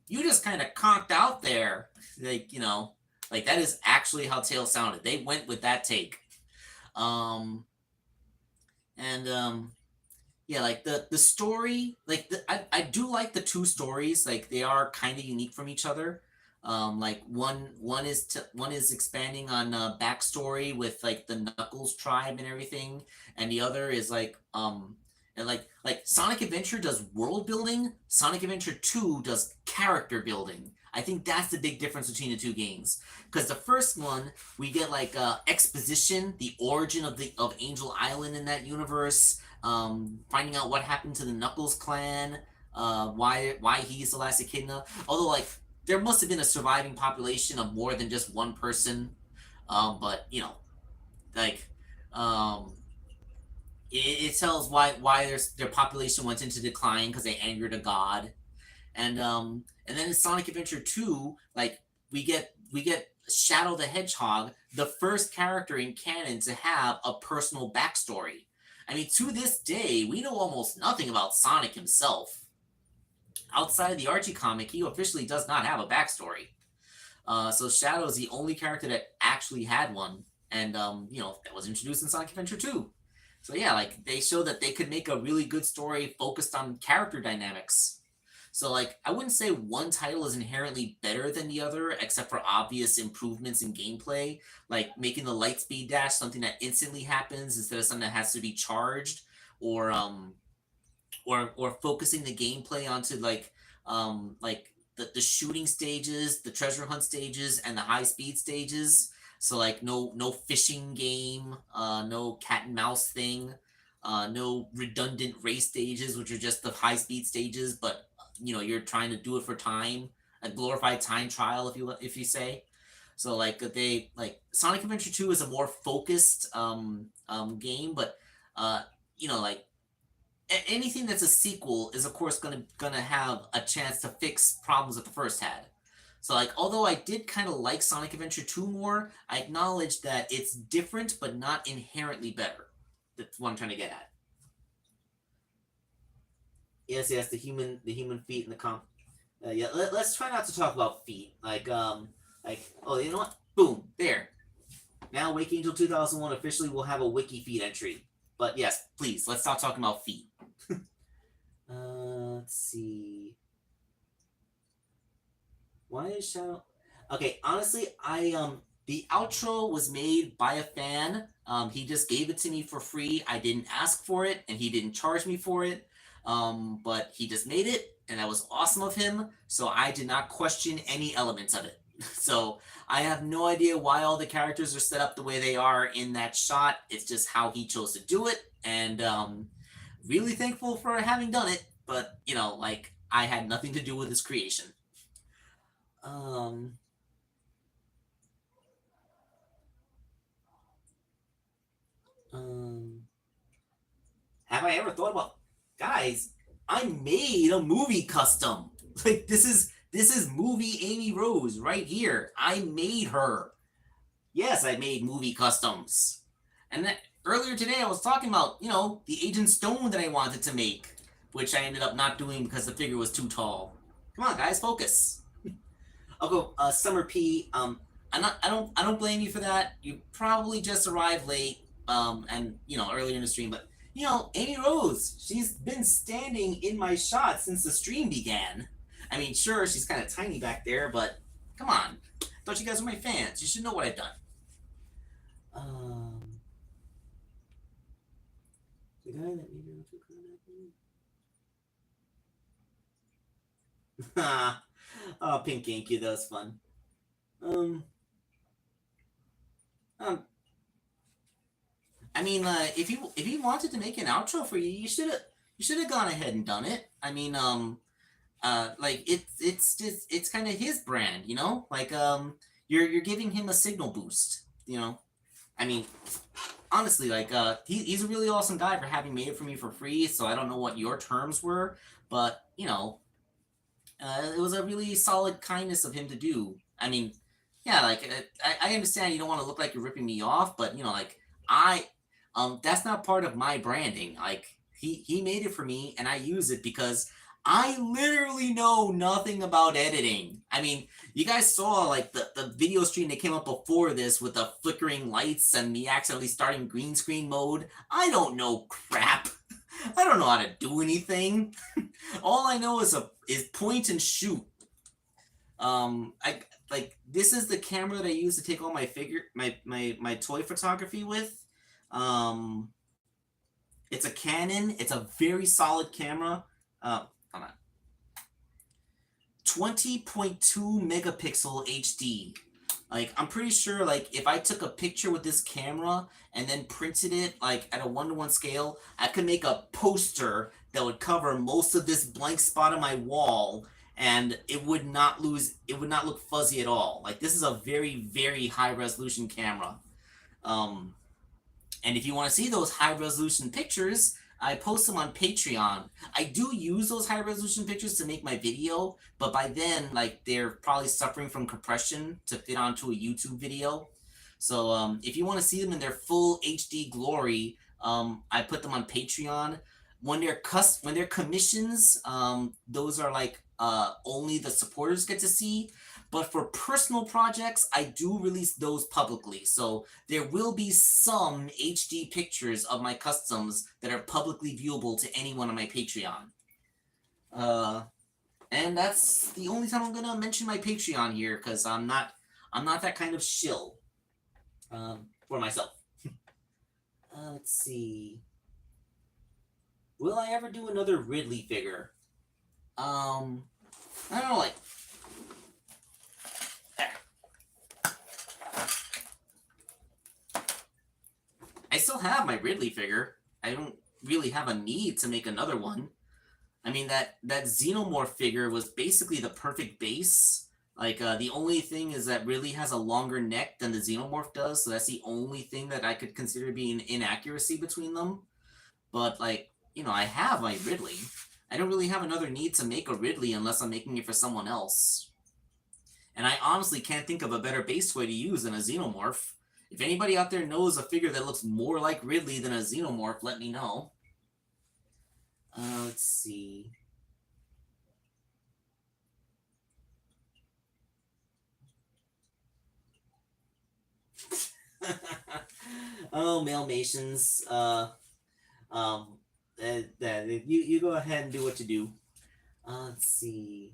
You just kind of conked out there. Like, like that is actually how Tails sounded. They went with that take. Yeah, like the story, like I do like the 2 stories. Like they are kind of unique from each other. Like one is expanding on backstory with like the Knuckles tribe and everything, and the other is like and like Sonic Adventure does world building, Sonic Adventure 2 does character building. I think that's the big difference between the 2 games. Because the first one, we get like exposition, the origin of Angel Island in that universe, finding out what happened to the Knuckles clan, why he's the last Echidna. Although like there must have been a surviving population of more than just one person, but like it tells why their population went into decline because they angered a god. And then in Sonic Adventure 2, like we get Shadow the Hedgehog, the first character in canon to have a personal backstory. I mean, to this day, we know almost nothing about Sonic himself. Outside of the Archie comic, he officially does not have a backstory. So Shadow is the only character that actually had one. and that was introduced in Sonic Adventure 2. So yeah, like they showed that they could make a really good story focused on character dynamics. So like I wouldn't say one title is inherently better than the other, except for obvious improvements in gameplay, like making the light speed dash something that instantly happens instead of something that has to be charged, or focusing the gameplay onto like the shooting stages, the treasure hunt stages, and the high speed stages. So like no fishing game, no cat and mouse thing, no redundant race stages, which are just the high speed stages, but you're trying to do it for time, a glorified time trial, if you say. So like they like Sonic Adventure 2 is a more focused game, but like anything that's a sequel is of course gonna have a chance to fix problems that the first had. So like although I did kind of like Sonic Adventure 2 more, I acknowledge that it's different but not inherently better. That's what I'm trying to get at. Yes, the human feet and the comp. Yeah, let's try not to talk about feet. Like oh, you know what? Boom, there. Now Wake Angel 2001 officially will have a wiki feet entry. But yes, please, let's stop talking about feet. Let's see. Why is Shadow? Okay, honestly, the outro was made by a fan. He just gave it to me for free. I didn't ask for it, and he didn't charge me for it. But he just made it, and that was awesome of him. So I did not question any elements of it. So I have no idea why all the characters are set up the way they are in that shot. It's just how he chose to do it, and really thankful for having done it. But like I had nothing to do with his creation. Um, um, have I ever thought about, guys? I made a movie custom. Like this is movie Amy Rose right here. I made her. Yes, I made movie customs. And then earlier today, I was talking about the Agent Stone that I wanted to make, which I ended up not doing because the figure was too tall. Come on, guys, focus. I'll go. Summer P. I don't blame you for that. You probably just arrived late. And earlier in the stream, but Amy Rose, she's been standing in my shot since the stream began. I mean, sure, she's kind of tiny back there, but come on. I thought you guys were my fans. You should know what I've done. Um, the guy that made me contact oh, Pink GameCube, that was fun. Um, um, I mean, if you wanted to make an outro for you, you should have gone ahead and done it. I mean, like it's kind of his brand, Like you're giving him a signal boost. I mean, honestly, like he's a really awesome guy for having made it for me for free. So I don't know what your terms were, but it was a really solid kindness of him to do. I mean, yeah, like I understand you don't want to look like you're ripping me off, but like I that's not part of my branding. Like he made it for me, and I use it because I literally know nothing about editing. I mean, you guys saw like the video stream that came up before this with the flickering lights and me accidentally starting green screen mode. I don't know crap. I don't know how to do anything. All I know is point and shoot. I like this is the camera that I use to take all my toy photography with. Um, it's a Canon. It's a very solid camera. Hold on. 20.2 megapixel HD. Like I'm pretty sure like if I took a picture with this camera and then printed it like at a 1-to-1 scale, I could make a poster that would cover most of this blank spot on my wall, and it would not look fuzzy at all. Like this is a very, very high resolution camera. Um and if you want to see those high resolution pictures, I post them on Patreon. I do use those high resolution pictures to make my video, but by then, like, they're probably suffering from compression to fit onto a YouTube video. So if you want to see them in their full HD glory, I put them on Patreon. When they're commissions, those are like only the supporters get to see. But for personal projects, I do release those publicly. So there will be some HD pictures of my customs that are publicly viewable to anyone on my Patreon. And that's the only time I'm gonna mention my Patreon here, because I'm not that kind of shill for myself. Let's see. Will I ever do another Ridley figure? I don't know, like. I still have my Ridley figure. I don't really have a need to make another one. I mean, that Xenomorph figure was basically the perfect base. Like, the only thing is that Ridley has a longer neck than the Xenomorph does, so that's the only thing that I could consider being an inaccuracy between them. But, like, you know, I have my Ridley. I don't really have another need to make a Ridley unless I'm making it for someone else. And I honestly can't think of a better base toy to use than a Xenomorph. If anybody out there knows a figure that looks more like Ridley than a Xenomorph, let me know. Let's see. Oh, Mailmations. You go ahead and do what you do. Let's see.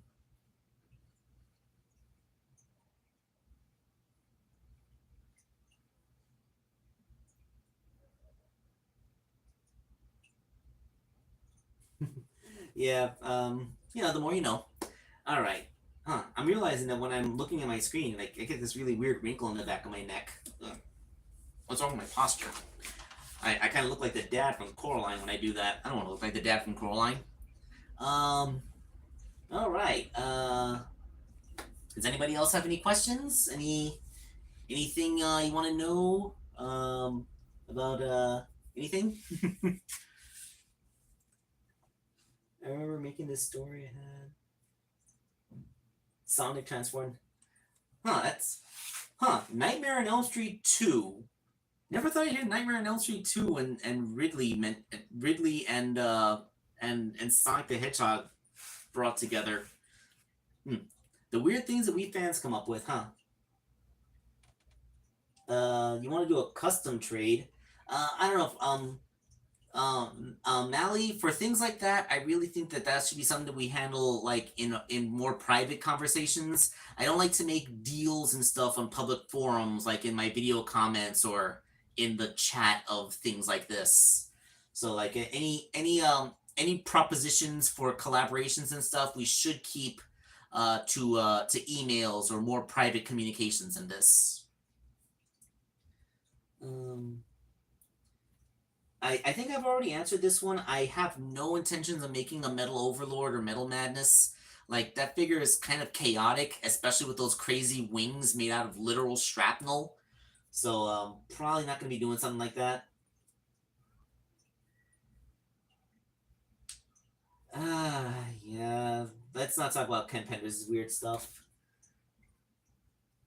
Yeah, you know, the more you know. All right. Huh. I'm realizing that when I'm looking at my screen, like, I get this really weird wrinkle in the back of my neck. Ugh. What's wrong with my posture? I kind of look like the dad from Coraline when I do that. I don't want to look like the dad from Coraline. All right. Does anybody else have any questions? Anything you want to know about anything? I remember making this story. I had Sonic transformed. Nightmare on Elm Street 2. Never thought I'd hear Nightmare on Elm Street 2 and Ridley and Sonic the Hedgehog brought together. The weird things that we fans come up with, huh? You want to do a custom trade? I don't know if Mally, for things like that, I really think that should be something that we handle like in more private conversations. I don't like to make deals and stuff on public forums, like in my video comments or in the chat of things like this. So like any propositions for collaborations and stuff, we should keep to emails or more private communications in this. I think I've already answered this one. I have no intentions of making a Metal Overlord or Metal Madness. Like, that figure is kind of chaotic, especially with those crazy wings made out of literal shrapnel. So, probably not going to be doing something like that. Yeah. Let's not talk about Ken Pender's weird stuff.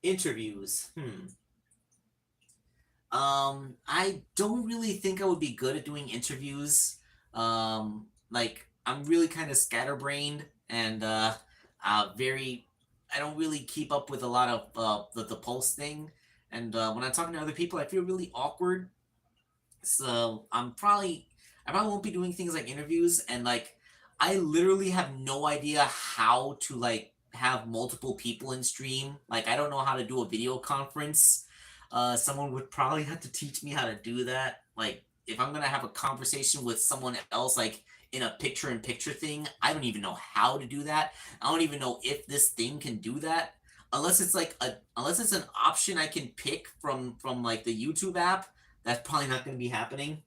Interviews. I don't really think I would be good at doing interviews. Like, I'm really kind of scatterbrained and I don't really keep up with a lot of the pulse thing. And when I'm talking to other people, I feel really awkward. So I probably won't be doing things like interviews, and like I literally have no idea how to like have multiple people in stream. Like, I don't know how to do a video conference. Someone would probably have to teach me how to do that. Like, if I'm gonna have a conversation with someone else, like in a picture-in-picture thing, I don't even know how to do that. I don't even know if this thing can do that. Unless it's like unless it's an option I can pick from like the YouTube app, that's probably not going to be happening.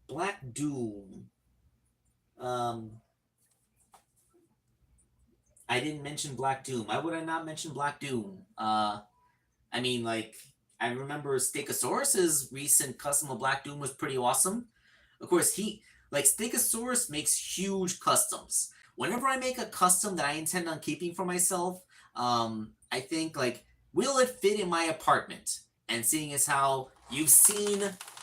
Black Doom. I didn't mention Black Doom. Why would I not mention Black Doom? I mean, like, I remember Stegosaurus's recent custom of Black Doom was pretty awesome. Of course, Stegosaurus makes huge customs. Whenever I make a custom that I intend on keeping for myself, I think, like, will it fit in my apartment? And seeing as how you've seen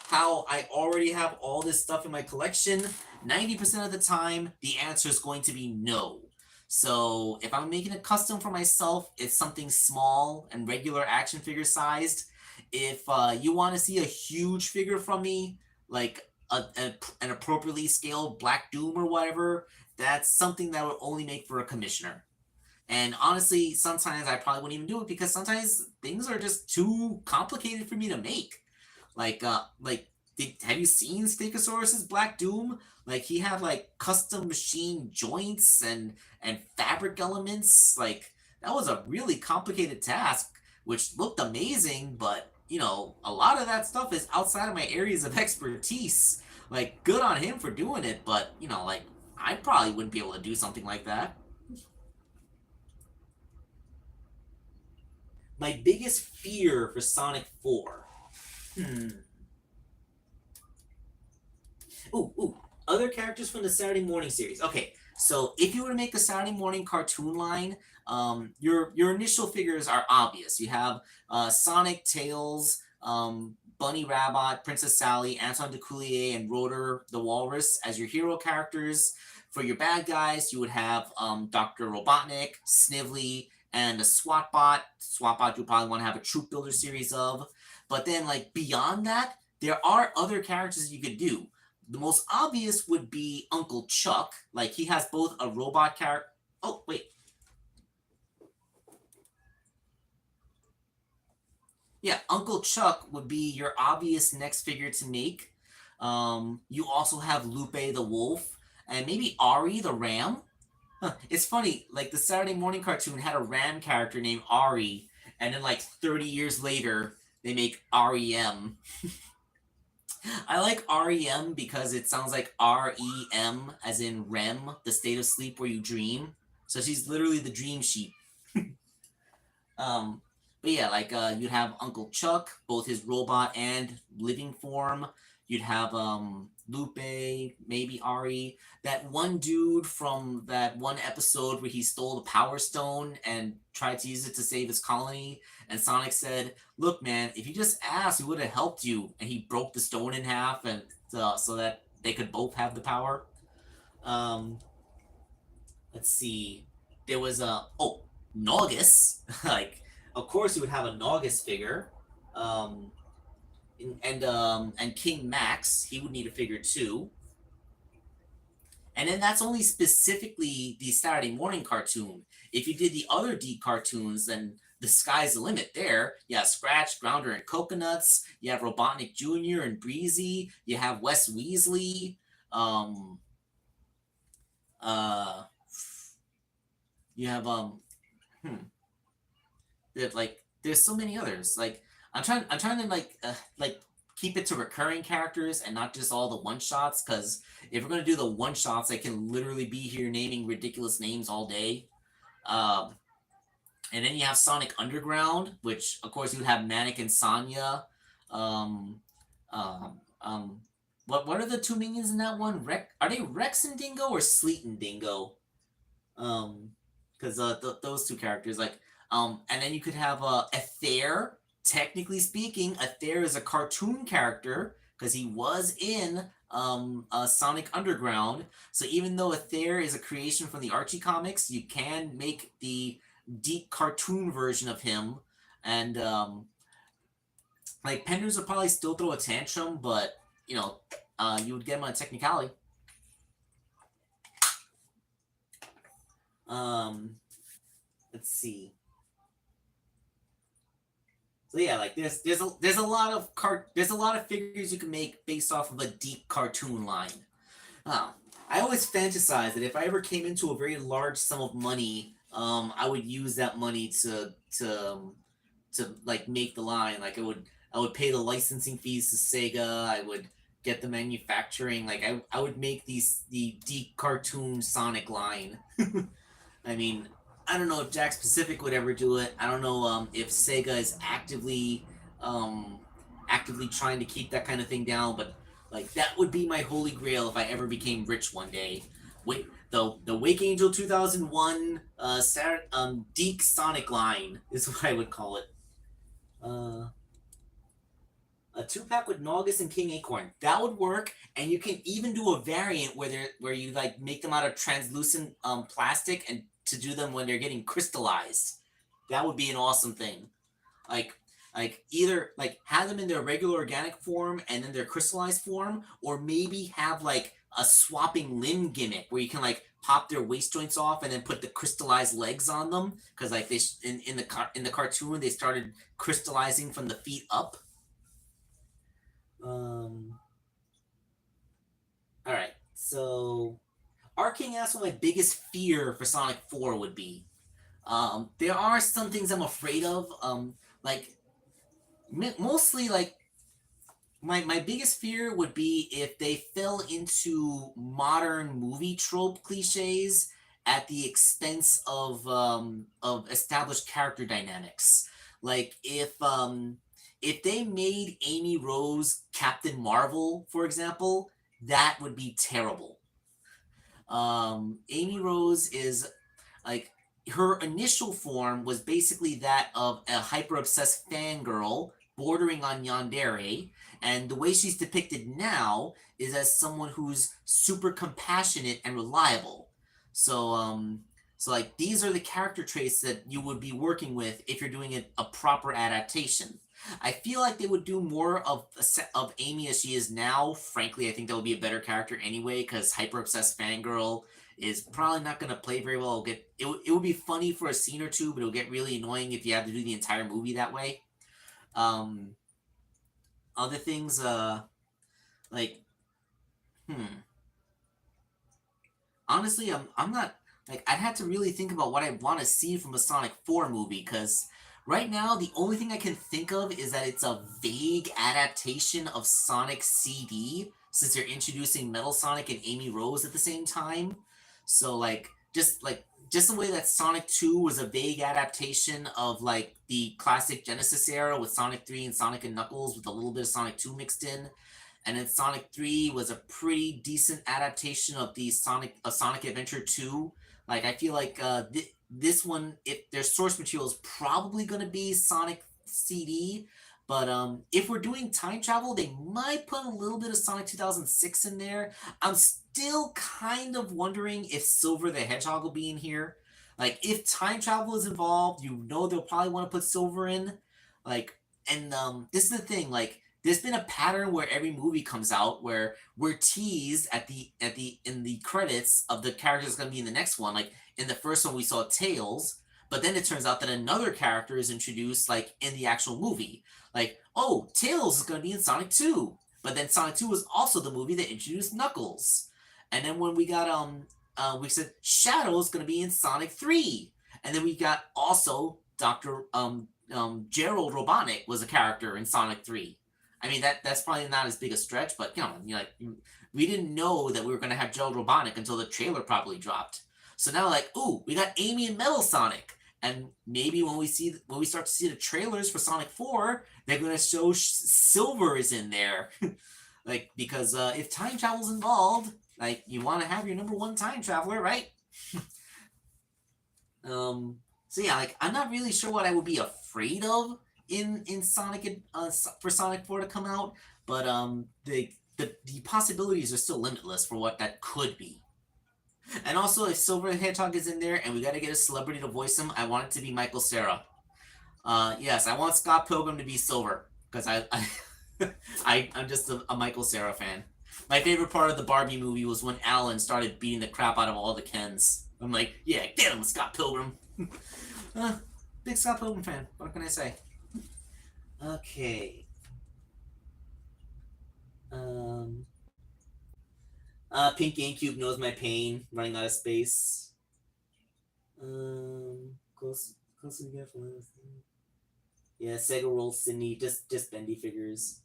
how I already have all this stuff in my collection, 90% of the time, the answer is going to be no. So if I'm making a custom for myself, it's something small and regular action figure sized. If you want to see a huge figure from me, like an appropriately scaled Black Doom or whatever, that's something that would only make for a commissioner. And honestly, sometimes I probably wouldn't even do it because sometimes things are just too complicated for me to make. Have you seen Stegosaurus's Black Doom? Like he had like custom machine joints and fabric elements. Like that was a really complicated task, which looked amazing, but a lot of that stuff is outside of my areas of expertise. Like good on him for doing it, but like I probably wouldn't be able to do something like that. My biggest fear for Sonic 4. Hmm. Ooh. Other characters from the Saturday morning series. Okay, so if you were to make a Saturday morning cartoon line, your initial figures are obvious. You have Sonic, Tails, Bunny Rabbit, Princess Sally, Anton de Coulier, and Rotor the Walrus as your hero characters. For your bad guys, you would have Dr. Robotnik, Snively, and a SWAT bot. SWAT bot you probably want to have a troop builder series of. But then, like beyond that, there are other characters you could do. The most obvious would be Uncle Chuck. Like he has both a robot character. Oh wait, yeah, Uncle Chuck would be your obvious next figure to make. You also have Lupe the Wolf and maybe Ari the Ram. Huh. It's funny, like the Saturday morning cartoon had a Ram character named Ari, and then like 30 years later, they make REM. I like REM because it sounds like REM, as in REM, the state of sleep where you dream. So she's literally the dream sheep. Um, but yeah, like you'd have Uncle Chuck, both his robot and living form. You'd have Lupe, maybe Ari. That one dude from that one episode where he stole the Power Stone and tried to use it to save his colony. And Sonic said, "Look, man, if you just asked, we would have helped you." And he broke the stone in half, and so that they could both have the power. Um, let's see. There was a Naugus. Like, of course, you would have a Naugus figure. Um, and King Max, he would need a figure too. And then that's only specifically the Saturday morning cartoon. If you did the other D cartoons, then the sky's the limit there. You have Scratch, Grounder, and Coconuts. You have Robotnik Jr. and Breezy. You have Wes Weasley. Um, uh, you have hmm, there's so many others. Like I'm trying to like keep it to recurring characters and not just all the one shots. Because if we're gonna do the one shots, I can literally be here naming ridiculous names all day. Um, and then you have Sonic Underground, which of course you would have Manic and Sonya. Um, um, um, what are the two minions in that one? Are they Rex and Dingo or Sleet and Dingo? Um, because those two characters, like, and then you could have Ether. Technically speaking, Ether is a cartoon character because he was in Sonic Underground. So even though Ether is a creation from the Archie comics, you can make the deep cartoon version of him. And like Penders would probably still throw a tantrum, but you would get him on a technicality. Um, let's see. So yeah, like there's a lot of there's a lot of figures you can make based off of a deep cartoon line. Uh, I always fantasize that if I ever came into a very large sum of money, I would use that money to like make the line. Like I would pay the licensing fees to Sega. I would get the manufacturing. Like I would make the deep cartoon Sonic line. I mean, I don't know if Jack Pacific would ever do it. I don't know if Sega is um, actively trying to keep that kind of thing down. But like that would be my holy grail if I ever became rich one day. Wait, the Wake Angel 2001 Deke Sonic line is what I would call it. Uh, A 2-pack with Naugus and King Acorn. That would work, and you can even do a variant where you like make them out of translucent plastic and to do them when they're getting crystallized. That would be an awesome thing. Like either like have them in their regular organic form and then their crystallized form, or maybe have like a swapping limb gimmick where you can like pop their waist joints off and then put the crystallized legs on them, because like they in the cartoon they started crystallizing from the feet up. All right, so Arcane asked what my biggest fear for Sonic 4 would be. There are some things I'm afraid of. Like mostly like my biggest fear would be if they fell into modern movie trope cliches at the expense of established character dynamics. Like if they made Amy Rose Captain Marvel, for example, that would be terrible. Amy Rose is like, her initial form was basically that of a hyper obsessed fangirl bordering on yandere, and the way she's depicted now is as someone who's super compassionate and reliable. So like these are the character traits that you would be working with if you're doing a proper adaptation. I feel like they would do more of Amy as she is now. Frankly, I think that would be a better character anyway, because hyper obsessed fangirl is probably not going to play very well. It would be funny for a scene or two, but it'll get really annoying if you have to do the entire movie that way. Um, Other things, like, honestly, I'm not like, I'd have to really think about what I want to see from a Sonic 4 movie, because right now the only thing I can think of is that it's a vague adaptation of Sonic CD, since they're introducing Metal Sonic and Amy Rose at the same time. So just the way that Sonic 2 was a vague adaptation of like the classic Genesis era with Sonic 3 and Sonic and Knuckles with a little bit of Sonic 2 mixed in, and then Sonic 3 was a pretty decent adaptation of the Sonic Adventure 2. Like I feel like this one, if their source material is probably going to be Sonic CD, but if we're doing time travel, they might put a little bit of Sonic 2006 in there. I'm still kind of wondering if Silver the Hedgehog will be in here. Like if time travel is involved, you know they'll probably want to put Silver in. Like, and this is the thing, like there's been a pattern where every movie comes out where we're teased in the credits of the character that's going to be in the next one. Like in the first one we saw Tails, but then it turns out that another character is introduced like in the actual movie. Like, oh, Tails is going to be in Sonic 2, but then Sonic 2 was also the movie that introduced Knuckles. And then when we got we said Shadow's going to be in Sonic 3, and then we got also Dr. Gerald Robotnik was a character in Sonic 3. I mean, that's probably not as big a stretch, but you know, like we didn't know that we were going to have Gerald Robotnik until the trailer probably dropped. So now, like, ooh, we got Amy and Metal Sonic, and maybe when we start to see the trailers for Sonic 4, they're going to show Silver is in there, like, because if time travel's involved, like, you want to have your number one time traveler, right? So yeah, like, I'm not really sure what I would be afraid of in Sonic for Sonic 4 to come out, but the possibilities are still limitless for what that could be. And also, if Silver the Hedgehog is in there and we got to get a celebrity to voice him, I want it to be Michael Cera. Yes, I want Scott Pilgrim to be Silver, because I'm just a Michael Cera fan. My favorite part of the Barbie movie was when Alan started beating the crap out of all the Kens. I'm like, yeah, get him, Scott Pilgrim. Big Scott Pilgrim fan. What can I say? Okay. Pink GameCube knows my pain. Running out of space. Close together from yeah, Sega Roll Sydney. Just bendy figures.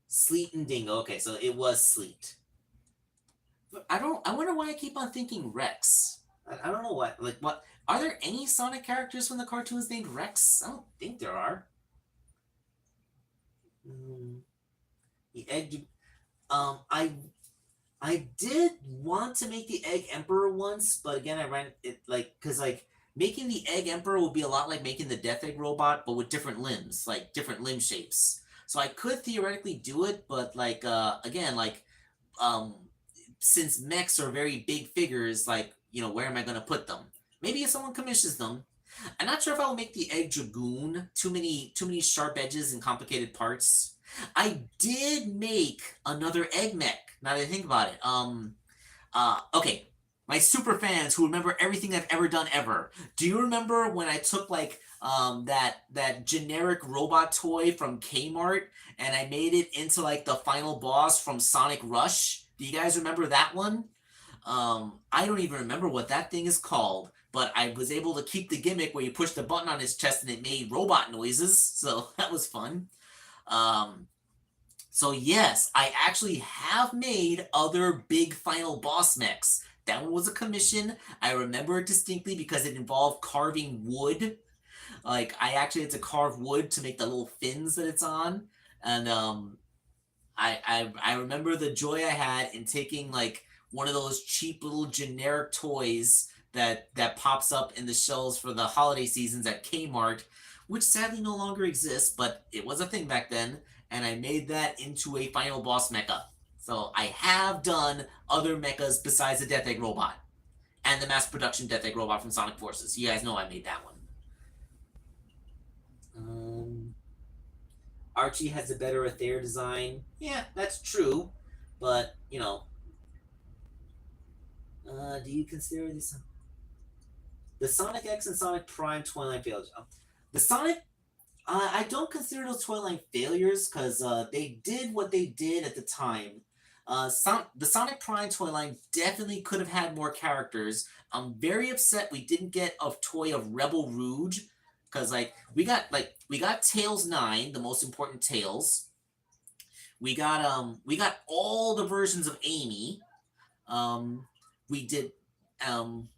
Sleet and Dingo. Okay, so it was Sleet. But I wonder why I keep on thinking Rex. I don't know what. Like, what? Are there any Sonic characters from the cartoons named Rex? I don't think there are. The egg. I did want to make the Egg Emperor once, but again, I ran it like, because like making the Egg Emperor will be a lot like making the Death Egg robot, but with different limbs, like different limb shapes. So I could theoretically do it, but like again, like um since mechs are very big figures, like, where am I gonna put them? Maybe if someone commissions them. I'm not sure if I will make the Egg Dragoon. Too many sharp edges and complicated parts. I did make another egg mech. Now that I think about it. Okay. My super fans who remember everything I've ever done ever. Do you remember when I took like that generic robot toy from Kmart and I made it into like the final boss from Sonic Rush? Do you guys remember that one? I don't even remember what that thing is called, but I was able to keep the gimmick where you push the button on his chest and it made robot noises, so that was fun. Um, so yes, I actually have made other big final boss mechs. That one was a commission. I remember it distinctly because it involved carving wood. Like, I actually had to carve wood to make the little fins that it's on. And I remember the joy I had in taking like one of those cheap little generic toys that pops up in the shelves for the holiday seasons at Kmart, which sadly no longer exists, but it was a thing back then, and I made that into a final boss mecha. So I have done other mechas besides the Death Egg robot and the mass production Death Egg robot from Sonic Forces. You guys know I made that one. Um, Archie has a better Aether design. Yeah, that's true. But, do you consider the Sonic X and Sonic Prime toy line failures? The Sonic, I don't consider those toy line failures because they did what they did at the time. The Sonic Prime toy line definitely could have had more characters. I'm very upset we didn't get a toy of Rebel Rouge because we got Tails 9, the most important Tails. We got all the versions of Amy. Um, we did um,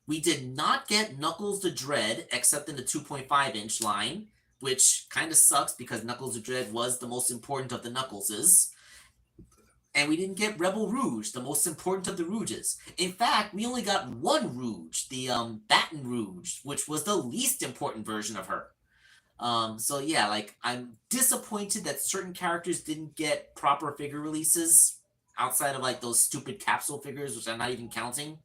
we did not get Knuckles the Dread except in the 2.5-inch line, which kind of sucks because Knuckles the Dread was the most important of the Knuckleses. And we didn't get Rebel Rouge, the most important of the Rouges. In fact, we only got one Rouge, the Baton Rouge, which was the least important version of her. So yeah, like, I'm disappointed that certain characters didn't get proper figure releases outside of like those stupid capsule figures, which I'm not even counting.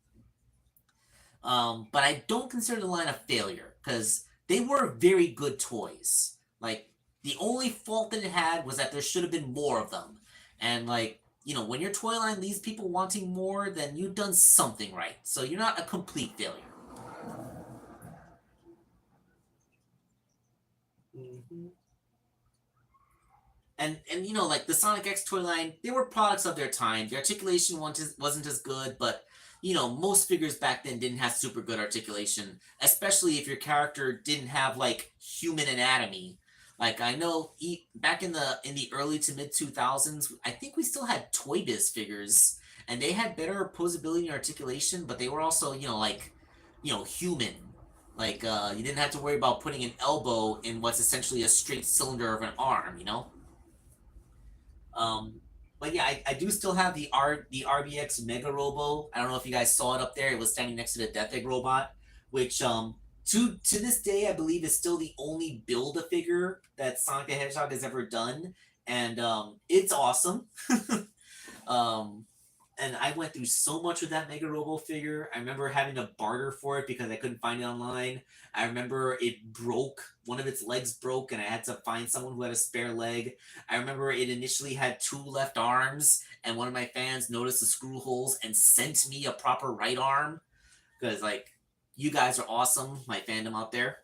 But I don't consider the line a failure because they were very good toys. Like, the only fault that it had was that there should have been more of them. And like, when your toy line leaves people wanting more, then you've done something right. So you're not a complete failure. Mm-hmm. And like the Sonic X toy line, they were products of their time. The articulation wasn't as good, but most figures back then didn't have super good articulation, especially if your character didn't have like human anatomy. Like, I know back in the early to mid 2000s, I think we still had Toy Biz figures, and they had better posability and articulation, but they were also like human. Like, you didn't have to worry about putting an elbow in what's essentially a straight cylinder of an arm. Um, but yeah, I do still have the RBX Mega Robo. I don't know if you guys saw it up there. It was standing next to the Death Egg robot, which to this day I believe is still the only build a figure that Sonic the Hedgehog has ever done, and it's awesome. um, and I went through so much with that Mega Robo figure. I remember having to barter for it because I couldn't find it online. I remember it broke. One of its legs broke, and I had to find someone who had a spare leg. I remember it initially had two left arms, and one of my fans noticed the screw holes and sent me a proper right arm because, like, you guys are awesome, my fandom out there.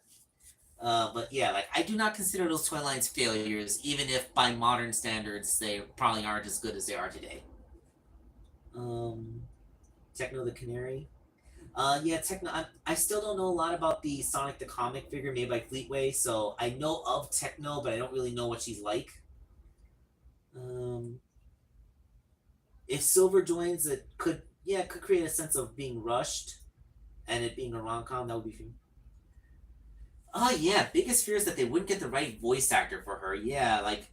But yeah, like, I do not consider those toy lines failures, even if by modern standards they probably aren't as good as they are today. Um, Techno the Canary. Yeah, Techno. I still don't know a lot about the Sonic the comic figure made by Fleetway, so I know of Techno, but I don't really know what she's like. Um, if Silver joins, it could create a sense of being rushed, and it being a rom com. That would be fun. Oh yeah, biggest fear is that they wouldn't get the right voice actor for her. Yeah, like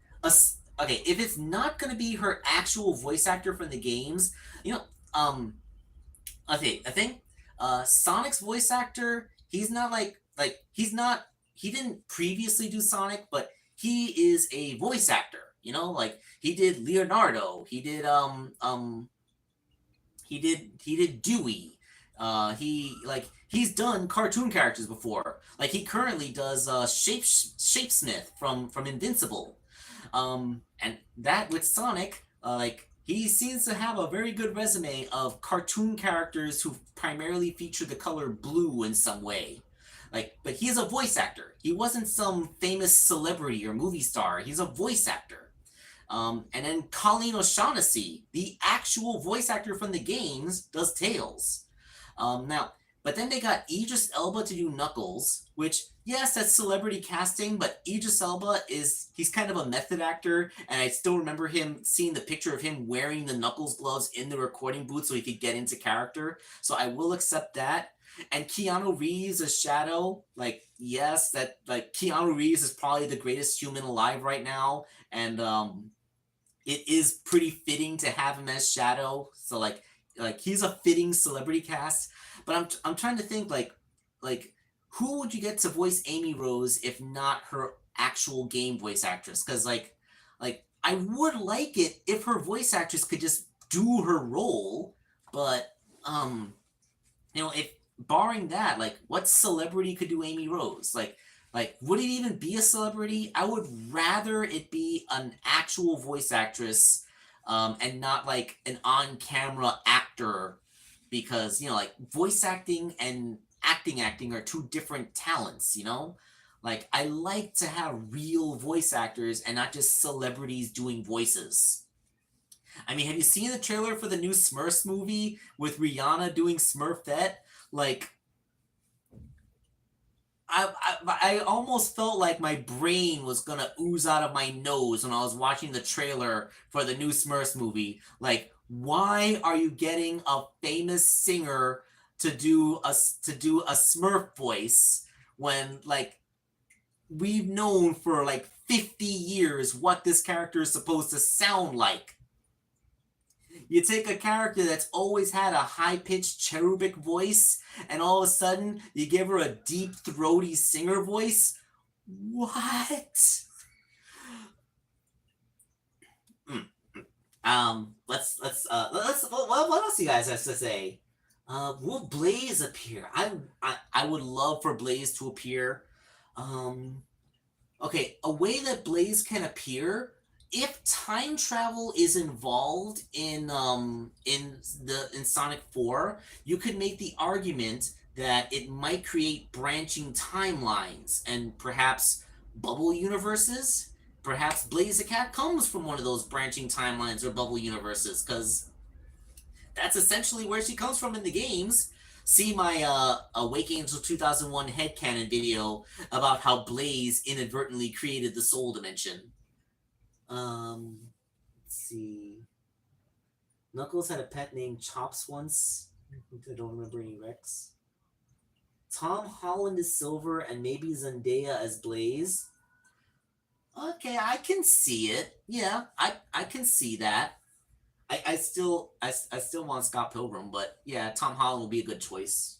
okay, if it's not gonna be her actual voice actor from the games, you know, um, okay, I think Sonic's voice actor, he's not he didn't previously do Sonic, but he is a voice actor. You know, like he did Leonardo, he did Dewey. He's done cartoon characters before. Like he currently does Shapesmith from Invincible. And that with Sonic, he seems to have a very good resume of cartoon characters who primarily feature the color blue in some way. But he's a voice actor. He wasn't some famous celebrity or movie star. He's a voice actor. And then Colleen O'Shaughnessy, the actual voice actor from the games, does Tails. But then they got Idris Elba to do Knuckles, which, yes, that's celebrity casting, but Idris Elba he's kind of a method actor, and I still remember seeing the picture of him wearing the Knuckles gloves in the recording booth so he could get into character, so I will accept that. And Keanu Reeves as Shadow, yes, Keanu Reeves is probably the greatest human alive right now, and, it is pretty fitting to have him as Shadow, so, he's a fitting celebrity cast. But I'm trying to think who would you get to voice Amy Rose if not her actual game voice actress? Because I would like it if her voice actress could just do her role, but if barring that, what celebrity could do Amy Rose? Would it even be a celebrity? I would rather it be an actual voice actress, and not an on-camera actor. Because, voice acting and acting are two different talents, I like to have real voice actors and not just celebrities doing voices. I mean, have you seen the trailer for the new Smurfs movie with Rihanna doing Smurfette? I almost felt like my brain was gonna ooze out of my nose when I was watching the trailer for the new Smurfs movie. Why are you getting a famous singer to do a Smurf voice when we've known for 50 years what this character is supposed to sound like? You take a character that's always had a high-pitched cherubic voice, and all of a sudden you give her a deep, throaty singer voice? What? What else do you guys have to say? Will Blaze appear? I would love for Blaze to appear. Okay, a way that Blaze can appear, if time travel is involved in Sonic 4, you could make the argument that it might create branching timelines and perhaps bubble universes. Perhaps Blazicat comes from one of those branching timelines or bubble universes, because that's essentially where she comes from in the games. See my Wake Angel 2001 headcanon video about how Blaze inadvertently created the Soul Dimension. Let's see. Knuckles had a pet named Chops once. I don't remember any Rex. Tom Holland is Silver and maybe Zendaya as Blaze. Okay, I can see it. Yeah, I can see that. I still want Scott Pilgrim, but yeah, Tom Holland will be a good choice.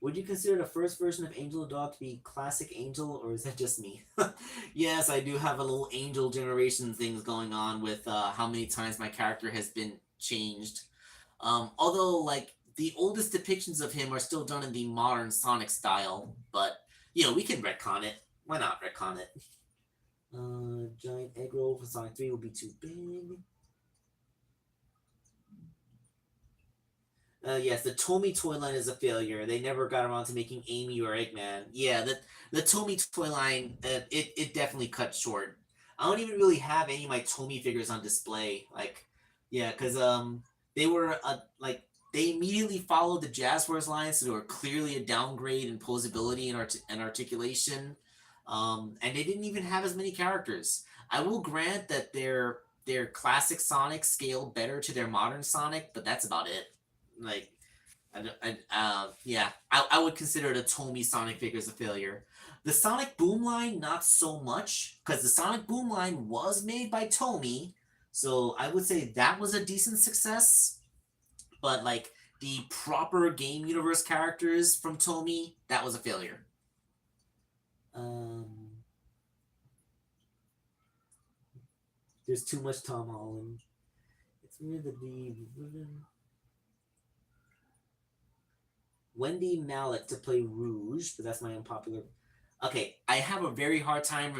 Would you consider the first version of Angel Dog to be classic Angel, or is that just me? Yes, I do have a little Angel generation things going on with how many times my character has been changed. Although, the oldest depictions of him are still done in the modern Sonic style, but, we can retcon it. Why not retcon it? Giant egg roll for Sonic 3 will be too big. Yes, the Tomy toy line is a failure. They never got around to making Amy or Eggman. Yeah, the Tomy toy line, it definitely cut short. I don't even really have any of my Tomy figures on display. Because they were they immediately followed the Jazzwares line, so they were clearly a downgrade in posability and articulation. And they didn't even have as many characters. I will grant that their classic Sonic scaled better to their modern Sonic, but that's about it. I would consider the Tomy Sonic figures a failure. The Sonic Boom line, not so much, because the Sonic Boom line was made by Tomy, so I would say that was a decent success. but like the proper game universe characters from Tomy, that was a failure. Um, there's too much Tom Holland. It's weird that the Wendy Malick to play Rouge, but that's my unpopular. Okay, I have a very hard time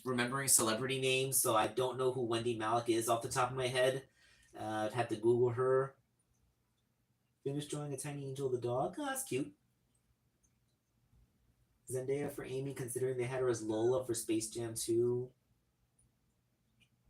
remembering celebrity names, so I don't know who Wendy Malick is off the top of my head. I'd have to Google her. Finish drawing a tiny angel the dog. Oh, that's cute. Zendaya for Amy, considering they had her as Lola for Space Jam 2.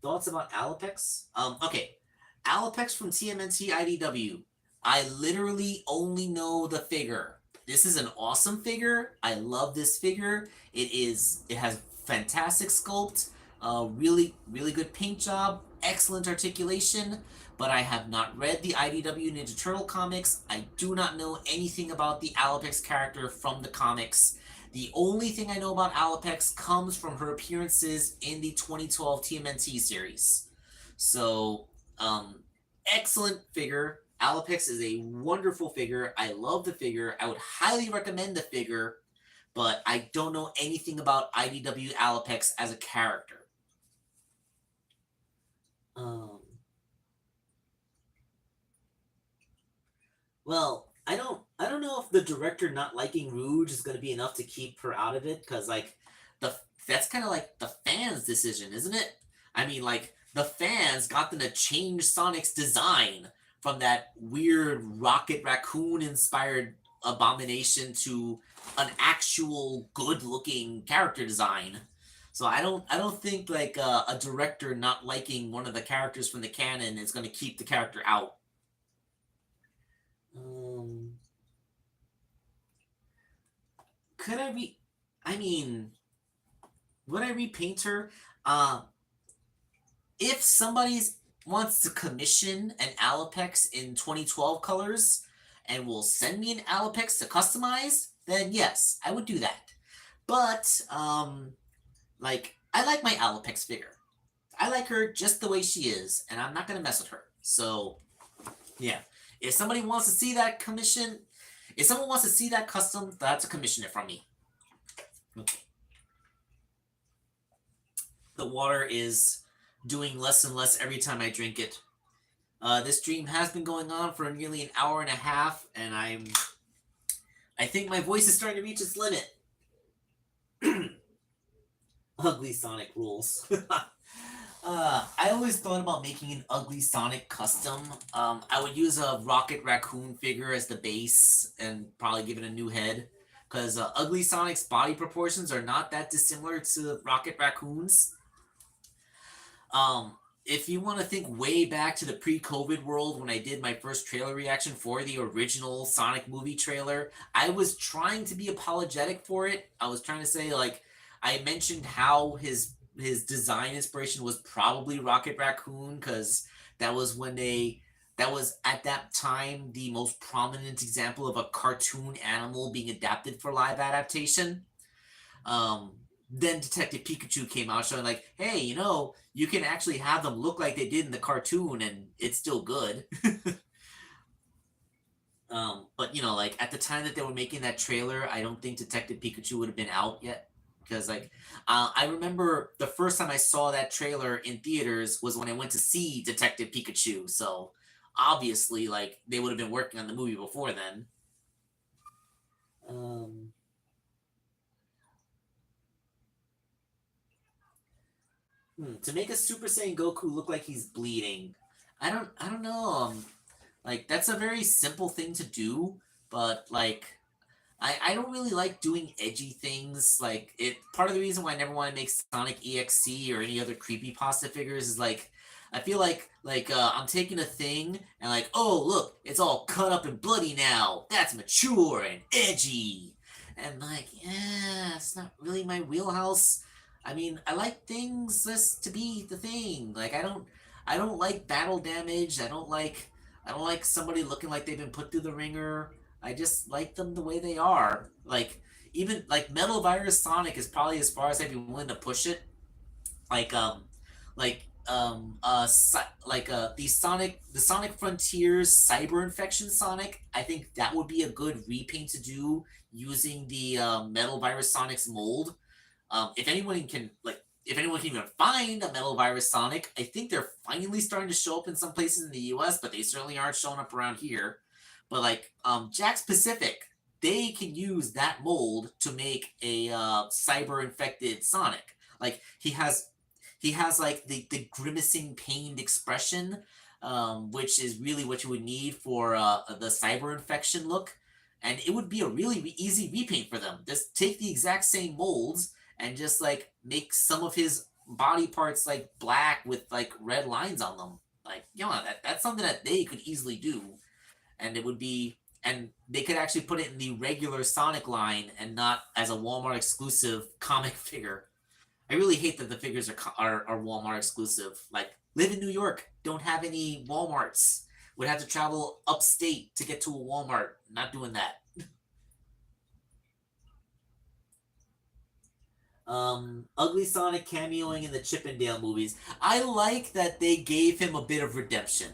Thoughts about Alapex? Okay. Alapex from TMNT IDW. I literally only know the figure. This is an awesome figure. I love this figure. It has fantastic sculpt, really good paint job, excellent articulation, but I have not read the IDW Ninja Turtle comics. I do not know anything about the Alapex character from the comics. The only thing I know about Alapex comes from her appearances in the 2012 TMNT series. So, excellent figure. Alapex is a wonderful figure. I love the figure. I would highly recommend the figure, but I don't know anything about IDW Alapex as a character. Well, I don't know if the director not liking Rouge is going to be enough to keep her out of it, because like that's kind of like the fans' decision, isn't it? I mean, like the fans got them to change Sonic's design from that weird Rocket Raccoon inspired abomination to an actual good looking character design. So I don't think like a director not liking one of the characters from the canon is going to keep the character out. Could I re? I mean, would I repaint her? If somebody wants to commission an Alapex in 2012 colors and will send me an Alapex to customize, then yes, I would do that. But like I like my Alapex figure. I like her just the way she is, and I'm not gonna mess with her. So yeah, if somebody wants to see that commission, if someone wants to see that custom, they'll have to commission it from me. Okay. The water is doing less and less every time I drink it. This stream has been going on for nearly an hour and a half, and I think my voice is starting to reach its limit. Ugly Sonic rules. I always thought about making an Ugly Sonic custom. I would use a Rocket Raccoon figure as the base and probably give it a new head. Because Ugly Sonic's body proportions are not that dissimilar to Rocket Raccoon's. If you want to think way back to the pre-COVID world when I did my first trailer reaction for the original Sonic movie trailer, I was trying to be apologetic for it. I was trying to say, like, I mentioned how his design inspiration was probably Rocket Raccoon, because that was at that time the most prominent example of a cartoon animal being adapted for live adaptation. Then Detective Pikachu came out showing like, hey, you can actually have them look like they did in the cartoon and it's still good. But like at the time that they were making that trailer, I don't think Detective Pikachu would have been out yet. Because like I remember the first time I saw that trailer in theaters was when I went to see Detective Pikachu. So obviously, like, they would have been working on the movie before then. To make a Super Saiyan Goku look like he's bleeding, I don't know. Like that's a very simple thing to do, but like I don't really like doing edgy things. Like part of the reason why I never want to make Sonic EXC or any other creepypasta figures is like I feel like I'm taking a thing and like, oh look, it's all cut up and bloody now. That's mature and edgy. And like, yeah, it's not really my wheelhouse. I mean, I like things just to be the thing. Like I don't like battle damage. I don't like somebody looking like they've been put through the ringer. I just like them the way they are. Like even like Metal Virus Sonic is probably as far as I'd be willing to push it. Like the Sonic Frontiers Cyber Infection Sonic. I think that would be a good repaint to do using the Metal Virus Sonic's mold. If anyone can even find a Metal Virus Sonic, I think they're finally starting to show up in some places in the U.S., but they certainly aren't showing up around here. But like Jack's Pacific, they can use that mold to make a cyber infected Sonic. Like he has like the grimacing pained expression, which is really what you would need for the cyber infection look, and it would be a really easy repaint for them. Just take the exact same molds and just like make some of his body parts like black with like red lines on them. Like, that's something that they could easily do, and it would be, and they could actually put it in the regular Sonic line and not as a Walmart exclusive comic figure. I really hate that the figures are Walmart exclusive. Like, live in New York, don't have any Walmarts. Would have to travel upstate to get to a Walmart. Not doing that. Ugly Sonic cameoing in the Chip and Dale movies. I like that they gave him a bit of redemption.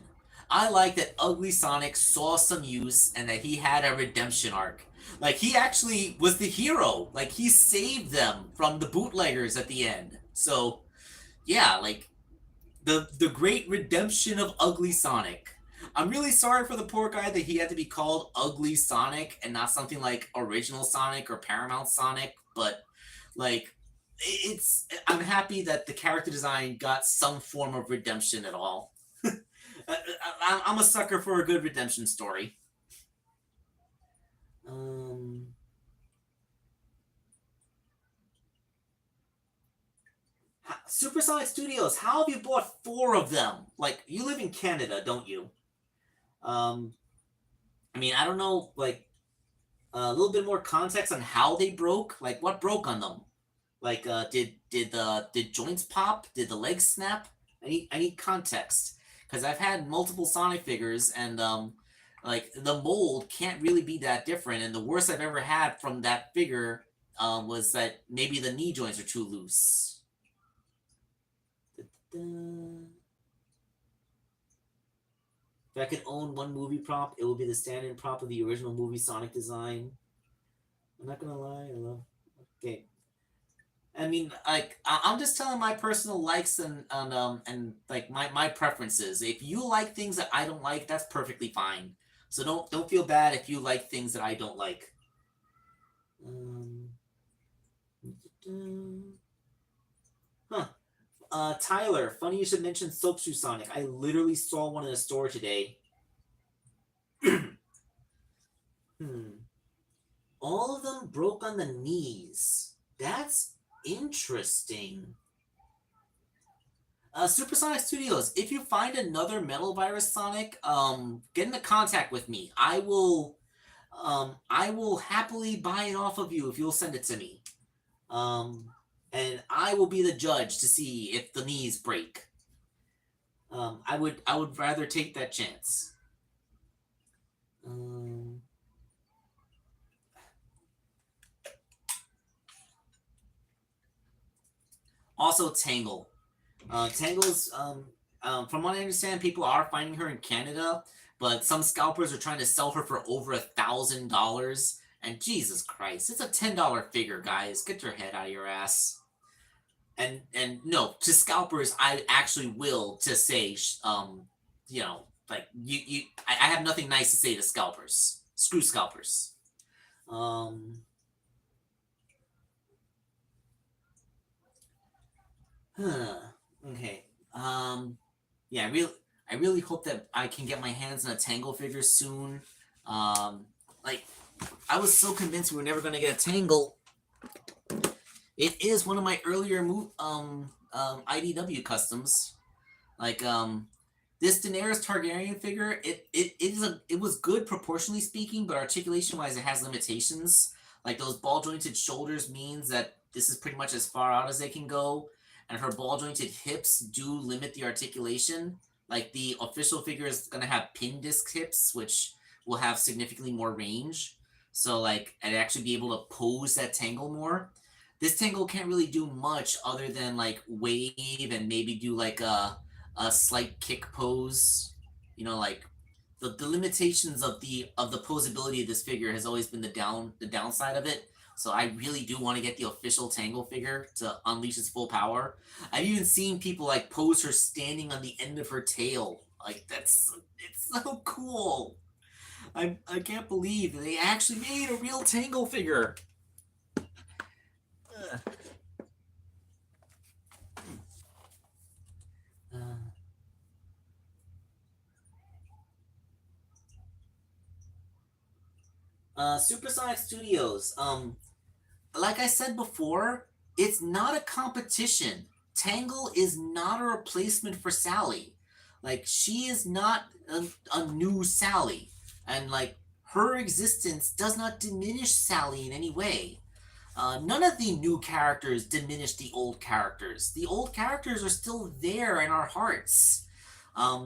I like that Ugly Sonic saw some use and that he had a redemption arc. Like, he actually was the hero. Like, he saved them from the bootleggers at the end. So, yeah, like, the great redemption of Ugly Sonic. I'm really sorry for the poor guy that he had to be called Ugly Sonic and not something like Original Sonic or Paramount Sonic, but like I'm happy that the character design got some form of redemption at all. I'm a sucker for a good redemption story. Um, Supersonic Studios, how have you bought 4 of them? Like, you live in Canada, don't you? Um, I mean, I don't know, like, a little bit more context on how they broke. Like, what broke on them? Like, did joints pop? Did the legs snap? I need context because I've had multiple Sonic figures, and like the mold can't really be that different. And the worst I've ever had from that figure was that maybe the knee joints are too loose. If I could own one movie prop, it would be the stand-in prop of the original movie Sonic design. I'm not gonna lie, I love. Okay, I mean, like, I'm just telling my personal likes and like my preferences. If you like things that I don't like, that's perfectly fine. So don't feel bad if you like things that I don't like. Um, huh. Tyler, funny you should mention Soap Shoe Sonic. I literally saw one in a store today. Hmm. All of them broke on the knees. That's interesting. Supersonic Studios, if you find another Metal Virus Sonic, get into contact with me. I will happily buy it off of you if you'll send it to me. And I will be the judge to see if the knees break. I would rather take that chance. Also, Tangle. Tangle's, from what I understand, people are finding her in Canada, but some scalpers are trying to sell her for over $1,000. And Jesus Christ, it's a $10 figure, guys. Get your head out of your ass. And no, to scalpers, I actually will to say, like I have nothing nice to say to scalpers. Screw scalpers. Um, huh. Okay. Yeah, I really hope that I can get my hands on a Tangle figure soon. Um, like, I was so convinced we were never gonna get a Tangle. It is one of my earlier IDW customs. Like, this Daenerys Targaryen figure, it was good proportionally speaking, but articulation wise, it has limitations. Like, those ball jointed shoulders means that this is pretty much as far out as they can go, and her ball jointed hips do limit the articulation. Like, the official figure is gonna have pin disc hips, which will have significantly more range. So, like, I'd actually be able to pose that Tangle more. This Tangle can't really do much other than like wave and maybe do like a slight kick pose. You know, like the limitations of the posability of this figure has always been the downside of it. So I really do want to get the official Tangle figure to unleash its full power. I've even seen people like pose her standing on the end of her tail. Like it's so cool. I can't believe that they actually made a real Tangle figure. Supersonic Studios. Like I said before, it's not a competition. Tangle is not a replacement for Sally. Like, she is not a new Sally. And, like, her existence does not diminish Sally in any way. None of the new characters diminish the old characters. The old characters are still there in our hearts.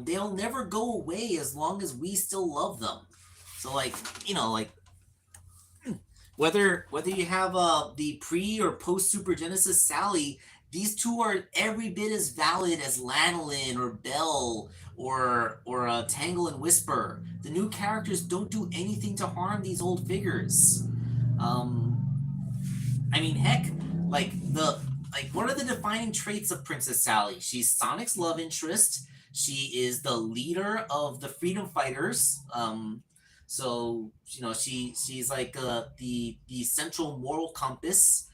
They'll never go away as long as we still love them. So, like, you know, like, whether you have the pre or post Super Genesis Sally, these two are every bit as valid as Lanolin or Belle or Tangle and Whisper. The new characters don't do anything to harm these old figures. I mean, heck, what are the defining traits of Princess Sally? She's Sonic's love interest. She is the leader of the Freedom Fighters. So you know she's like the central moral compass.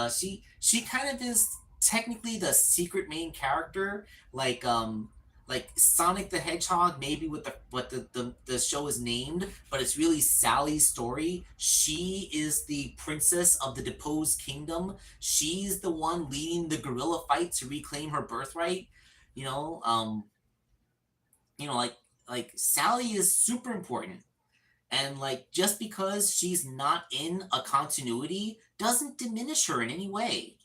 She kind of is technically the secret main character, like Sonic the Hedgehog, maybe with what the show is named, but it's really Sally's story. She is the princess of the deposed kingdom. She's the one leading the guerrilla fight to reclaim her birthright. You know, like Sally is super important. And like just because she's not in a continuity doesn't diminish her in any way.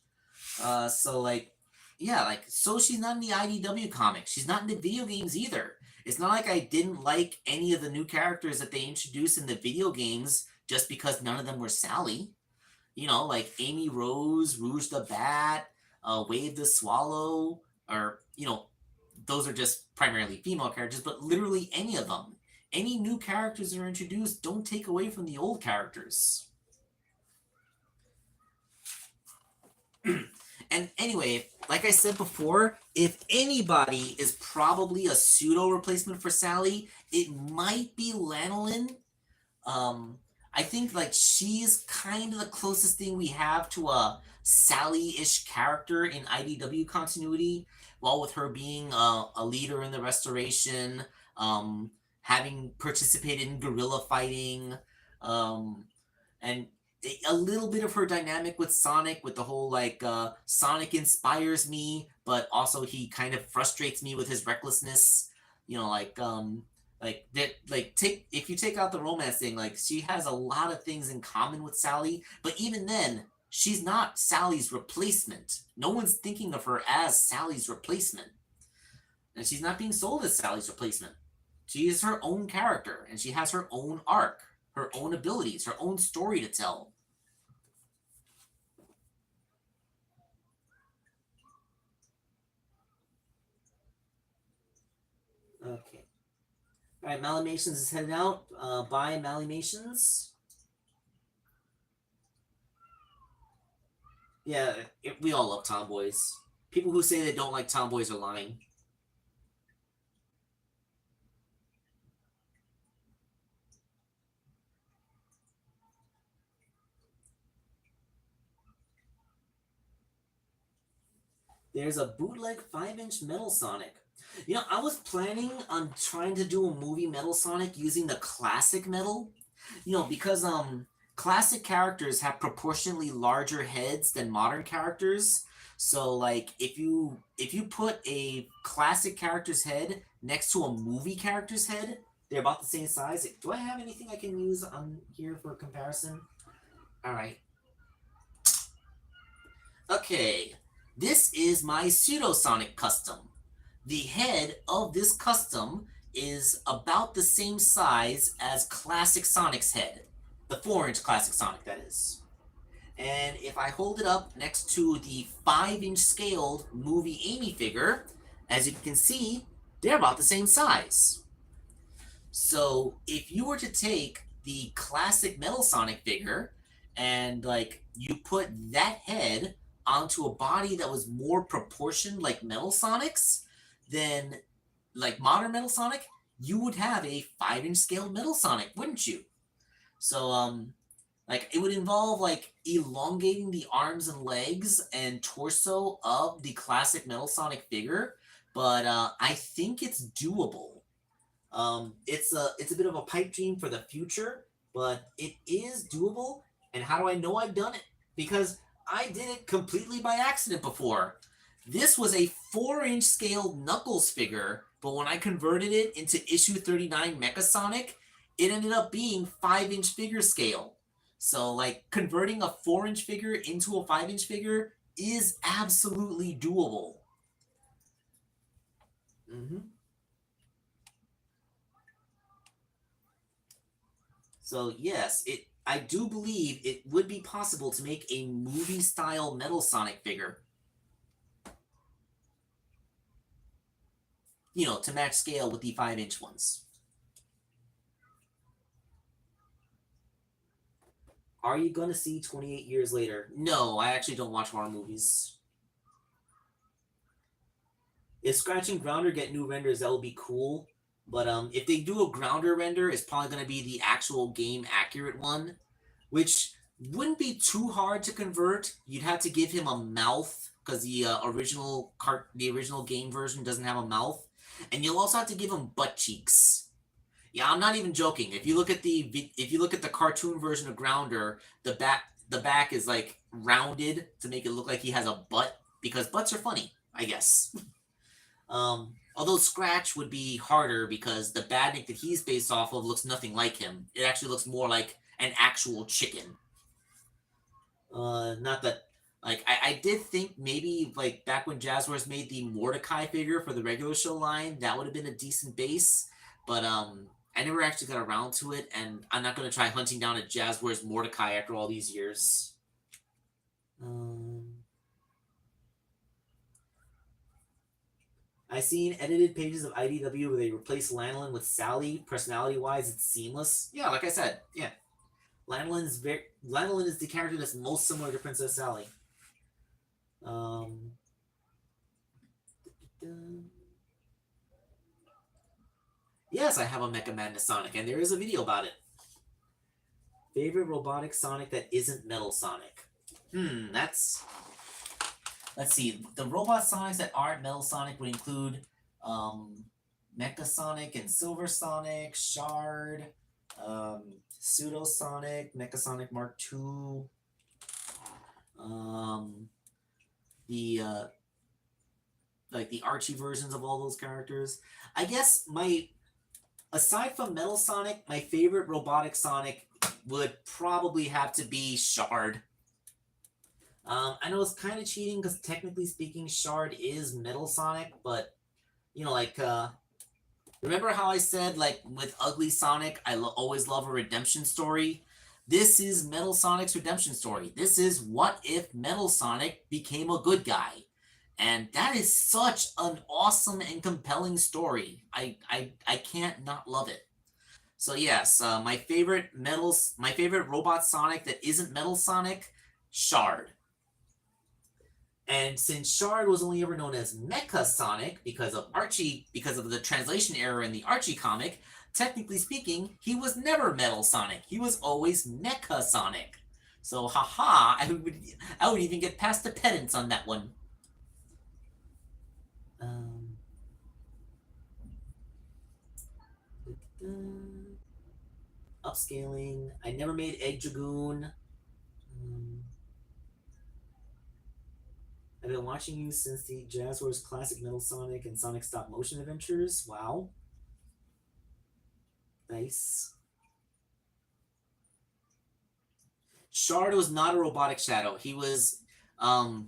So like yeah, like so she's not in the IDW comics. She's not in the video games either. It's not like I didn't like any of the new characters that they introduced in the video games just because none of them were Sally. You know, like Amy Rose, Rouge the Bat, Wave the Swallow, or you know, those are just primarily female characters, but literally any of them. Any new characters that are introduced don't take away from the old characters. And anyway, like I said before, if anybody is probably a pseudo replacement for Sally, it might be Lanolin. I think like she's kind of the closest thing we have to a Sally-ish character in IDW continuity, while with her being a leader in the Restoration, having participated in guerrilla fighting, and a little bit of her dynamic with Sonic, with the whole like Sonic inspires me, but also he kind of frustrates me with his recklessness. You know, take if you take out the romance thing, like she has a lot of things in common with Sally, but even then, she's not Sally's replacement. No one's thinking of her as Sally's replacement, and she's not being sold as Sally's replacement. She is her own character, and she has her own arc, her own abilities, her own story to tell. Okay. All right, Malimations is headed out. Bye, Malimations. Yeah, we all love tomboys. People who say they don't like tomboys are lying. There's a bootleg 5-inch Metal Sonic. You know, I was planning on trying to do a movie Metal Sonic using the classic metal. You know, because classic characters have proportionally larger heads than modern characters. So like if you put a classic character's head next to a movie character's head, they're about the same size. Do I have anything I can use on here for comparison? All right. Okay. This is my Pseudosonic custom. The head of this custom is about the same size as Classic Sonic's head. The 4-inch Classic Sonic, that is. And if I hold it up next to the 5-inch scaled movie Amy figure, As you can see, they're about the same size. So if you were to take the classic Metal Sonic figure and like you put that head onto a body that was more proportioned like Metal Sonic's, then like modern Metal Sonic, you would have a 5-inch scale Metal Sonic, wouldn't you? So like it would involve like elongating the arms and legs and torso of the classic Metal Sonic figure, but I think it's doable. It's a bit of a pipe dream for the future, but it is doable. And how do I know I've done it? Because I did it completely by accident before. This was a 4-inch scale Knuckles figure, but when I converted it into issue 39 Mecha Sonic, it ended up being 5-inch figure scale. So like converting a 4-inch figure into a 5-inch figure is absolutely doable. Mm-hmm. So yes, I do believe it would be possible to make a movie style Metal Sonic figure. You know, to match scale with the 5-inch ones. Are you gonna see 28 years later? No, I actually don't watch horror movies. If Scratch and Grounder get new renders, that would be cool. But if they do a Grounder render, it's probably gonna be the actual game accurate one, which wouldn't be too hard to convert. You'd have to give him a mouth because the original game version doesn't have a mouth, and you'll also have to give him butt cheeks. Yeah, I'm not even joking. If you look at the cartoon version of Grounder, the back is like rounded to make it look like he has a butt because butts are funny, I guess. Although Scratch would be harder because the badnik that he's based off of looks nothing like him. It actually looks more like an actual chicken. Not that like I did think maybe like back when Jazzwares made the Mordecai figure for the regular show line, that would have been a decent base, but I never actually got around to it, and I'm not gonna try hunting down a Jazzwares Mordecai after all these years. I seen edited pages of IDW where they replace Lanolin with Sally. Personality-wise, it's seamless. Yeah, like I said, yeah. Lanolin is the character that's most similar to Princess Sally. Yes, I have a Mecha Madness Sonic, and there is a video about it. Favorite robotic Sonic that isn't Metal Sonic? That's... Let's see. The robot Sonics that aren't Metal Sonic would include Mecha Sonic and Silver Sonic, Shard, Pseudo Sonic, Mecha Sonic Mark II, the like the Archie versions of all those characters. I guess aside from Metal Sonic, my favorite robotic Sonic would probably have to be Shard. I know it's kind of cheating because technically speaking, Shard is Metal Sonic, but you know, like, remember how I said like with Ugly Sonic, I always love a redemption story. This is Metal Sonic's redemption story. This is what if Metal Sonic became a good guy, and that is such an awesome and compelling story. I can't not love it. So yes, my favorite robot Sonic that isn't Metal Sonic, Shard. And since Shard was only ever known as Mecha Sonic because of the translation error in the Archie comic, technically speaking, he was never Metal Sonic. He was always Mecha Sonic. So, haha, I would even get past the pedants on that one. Upscaling. I never made Egg Dragoon. I've been watching you since the Jazzwares Classic Metal Sonic and Sonic Stop Motion Adventures. Wow. Nice. Shard was not a robotic shadow. He was, alright,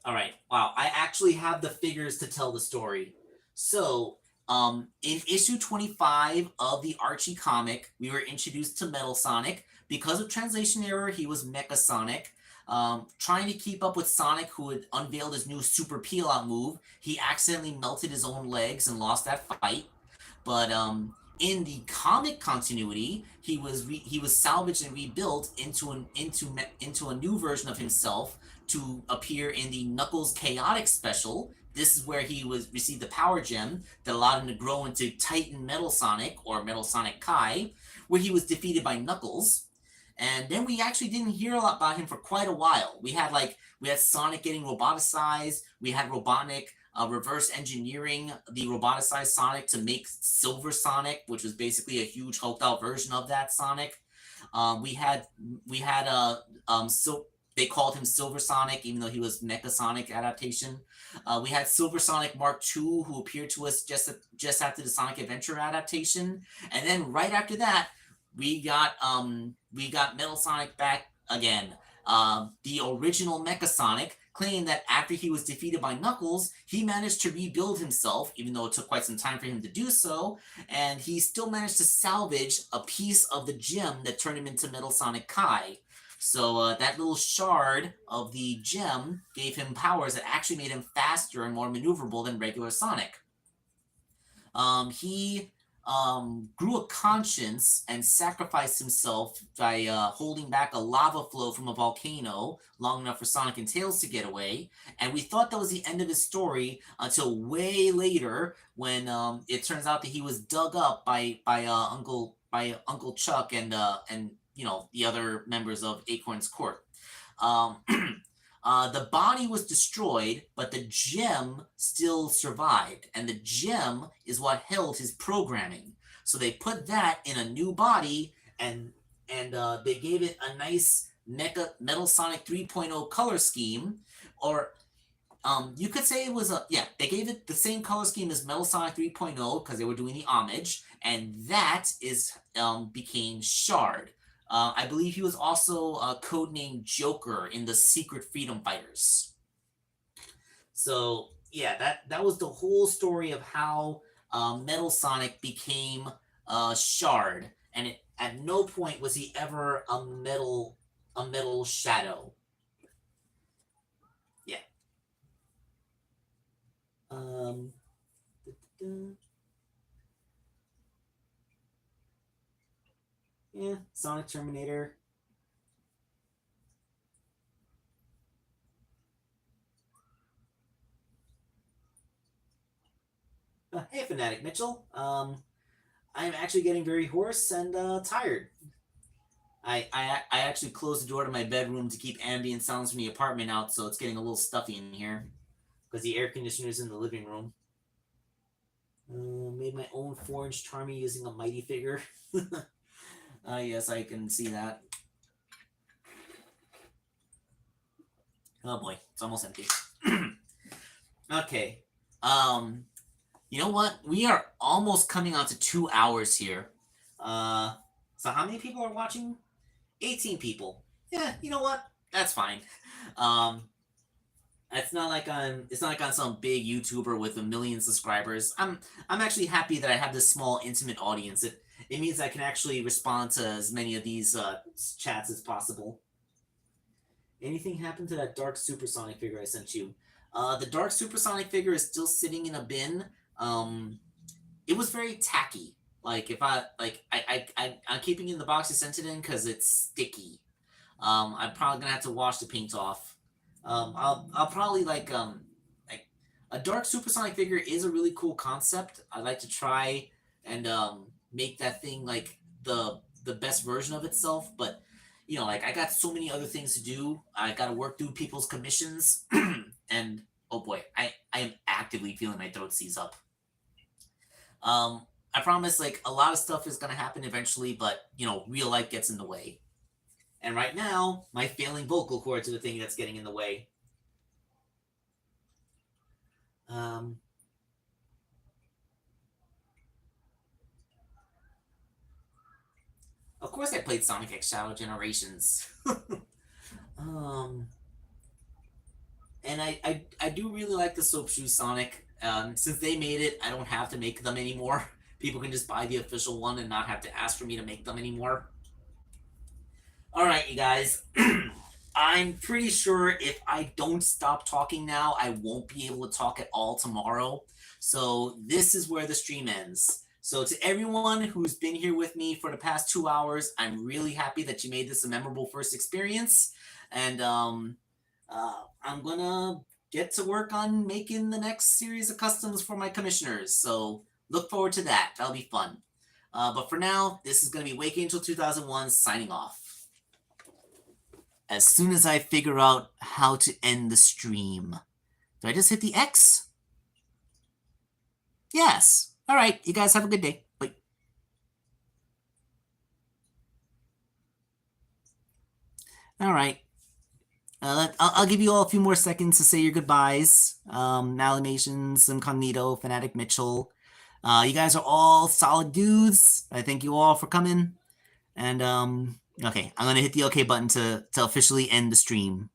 wow. I actually have the figures to tell the story. So, in issue 25 of the Archie comic, we were introduced to Metal Sonic. Because of translation error, he was Mecha Sonic. Trying to keep up with Sonic, who had unveiled his new Super Peel-Out move, he accidentally melted his own legs and lost that fight. But in the comic continuity, he was salvaged and rebuilt into a new version of himself to appear in the Knuckles Chaotic Special. This is where he received the power gem that allowed him to grow into Titan Metal Sonic, or Metal Sonic Kai, where he was defeated by Knuckles. And then we actually didn't hear a lot about him for quite a while. We had Sonic getting roboticized. We had Robotnik reverse engineering the roboticized Sonic to make Silver Sonic, which was basically a huge hulked out version of that Sonic. They called him Silver Sonic, even though he was Mecha Sonic adaptation. We had Silver Sonic Mark II, who appeared to us just after the Sonic Adventure adaptation, and then right after that, we got Metal Sonic back again. The original Mecha Sonic, claiming that after he was defeated by Knuckles, he managed to rebuild himself, even though it took quite some time for him to do so, and he still managed to salvage a piece of the gem that turned him into Metal Sonic Kai. So that little shard of the gem gave him powers that actually made him faster and more maneuverable than regular Sonic. He grew a conscience and sacrificed himself by holding back a lava flow from a volcano long enough for Sonic and Tails to get away. And we thought that was the end of his story until way later, when it turns out that he was dug up by Uncle Chuck and the other members of Acorn's court. The body was destroyed, but the gem still survived, and the gem is what held his programming. So they put that in a new body, and they gave it a nice Metal Sonic 3.0 color scheme, or you could say it was they gave it the same color scheme as Metal Sonic 3.0 because they were doing the homage, and that became Shard. I believe he was also codenamed Joker in the Secret Freedom Fighters. So yeah, that was the whole story of how Metal Sonic became Shard, and at no point was he ever a metal shadow. Yeah. Yeah, Sonic Terminator. Hey, Fanatic Mitchell. I'm actually getting very hoarse and tired. I actually closed the door to my bedroom to keep ambient sounds from the apartment out, so it's getting a little stuffy in here because the air conditioner is in the living room. Made my own 4-inch Charmy using a Mighty figure. Yes, I can see that. Oh boy, it's almost empty. Okay. You know what? We are almost coming on to 2 hours here. So how many people are watching? 18 people. Yeah, you know what? That's fine. It's not like I'm some big YouTuber with a million subscribers. I'm actually happy that I have this small, intimate audience. It means I can actually respond to as many of these chats as possible. Anything happened to that Dark Supersonic figure I sent you? The Dark Supersonic figure is still sitting in a bin. It was very tacky. Like if I'm keeping it in the box I sent it in because it's sticky. I'm probably gonna have to wash the paint off. I'll probably like a Dark Supersonic figure is a really cool concept. I'd like to try and make that thing like the best version of itself, but I got so many other things to do. I got to work through people's commissions, and oh boy, I am actively feeling my throat seize up. I promise, a lot of stuff is gonna happen eventually, but real life gets in the way. And right now, my failing vocal cords are the thing that's getting in the way. Of course I played Sonic X Shadow Generations. And I do really like the Soap Shoe Sonic. Since they made it, I don't have to make them anymore. People can just buy the official one and not have to ask for me to make them anymore. Alright, you guys. I'm pretty sure if I don't stop talking now, I won't be able to talk at all tomorrow. So this is where the stream ends. So to everyone who's been here with me for the past 2 hours, I'm really happy that you made this a memorable first experience. And I'm gonna get to work on making the next series of customs for my commissioners. So look forward to that. That'll be fun. But for now, this is gonna be wakeangel2001's signing off. As soon as I figure out how to end the stream. Do I just hit the X? Yes. All right. You guys have a good day. Bye. All right. I'll give you all a few more seconds to say your goodbyes. Malamations, Incognito, Fanatic Mitchell. You guys are all solid dudes. I thank you all for coming. And, okay, I'm going to hit the OK button to officially end the stream.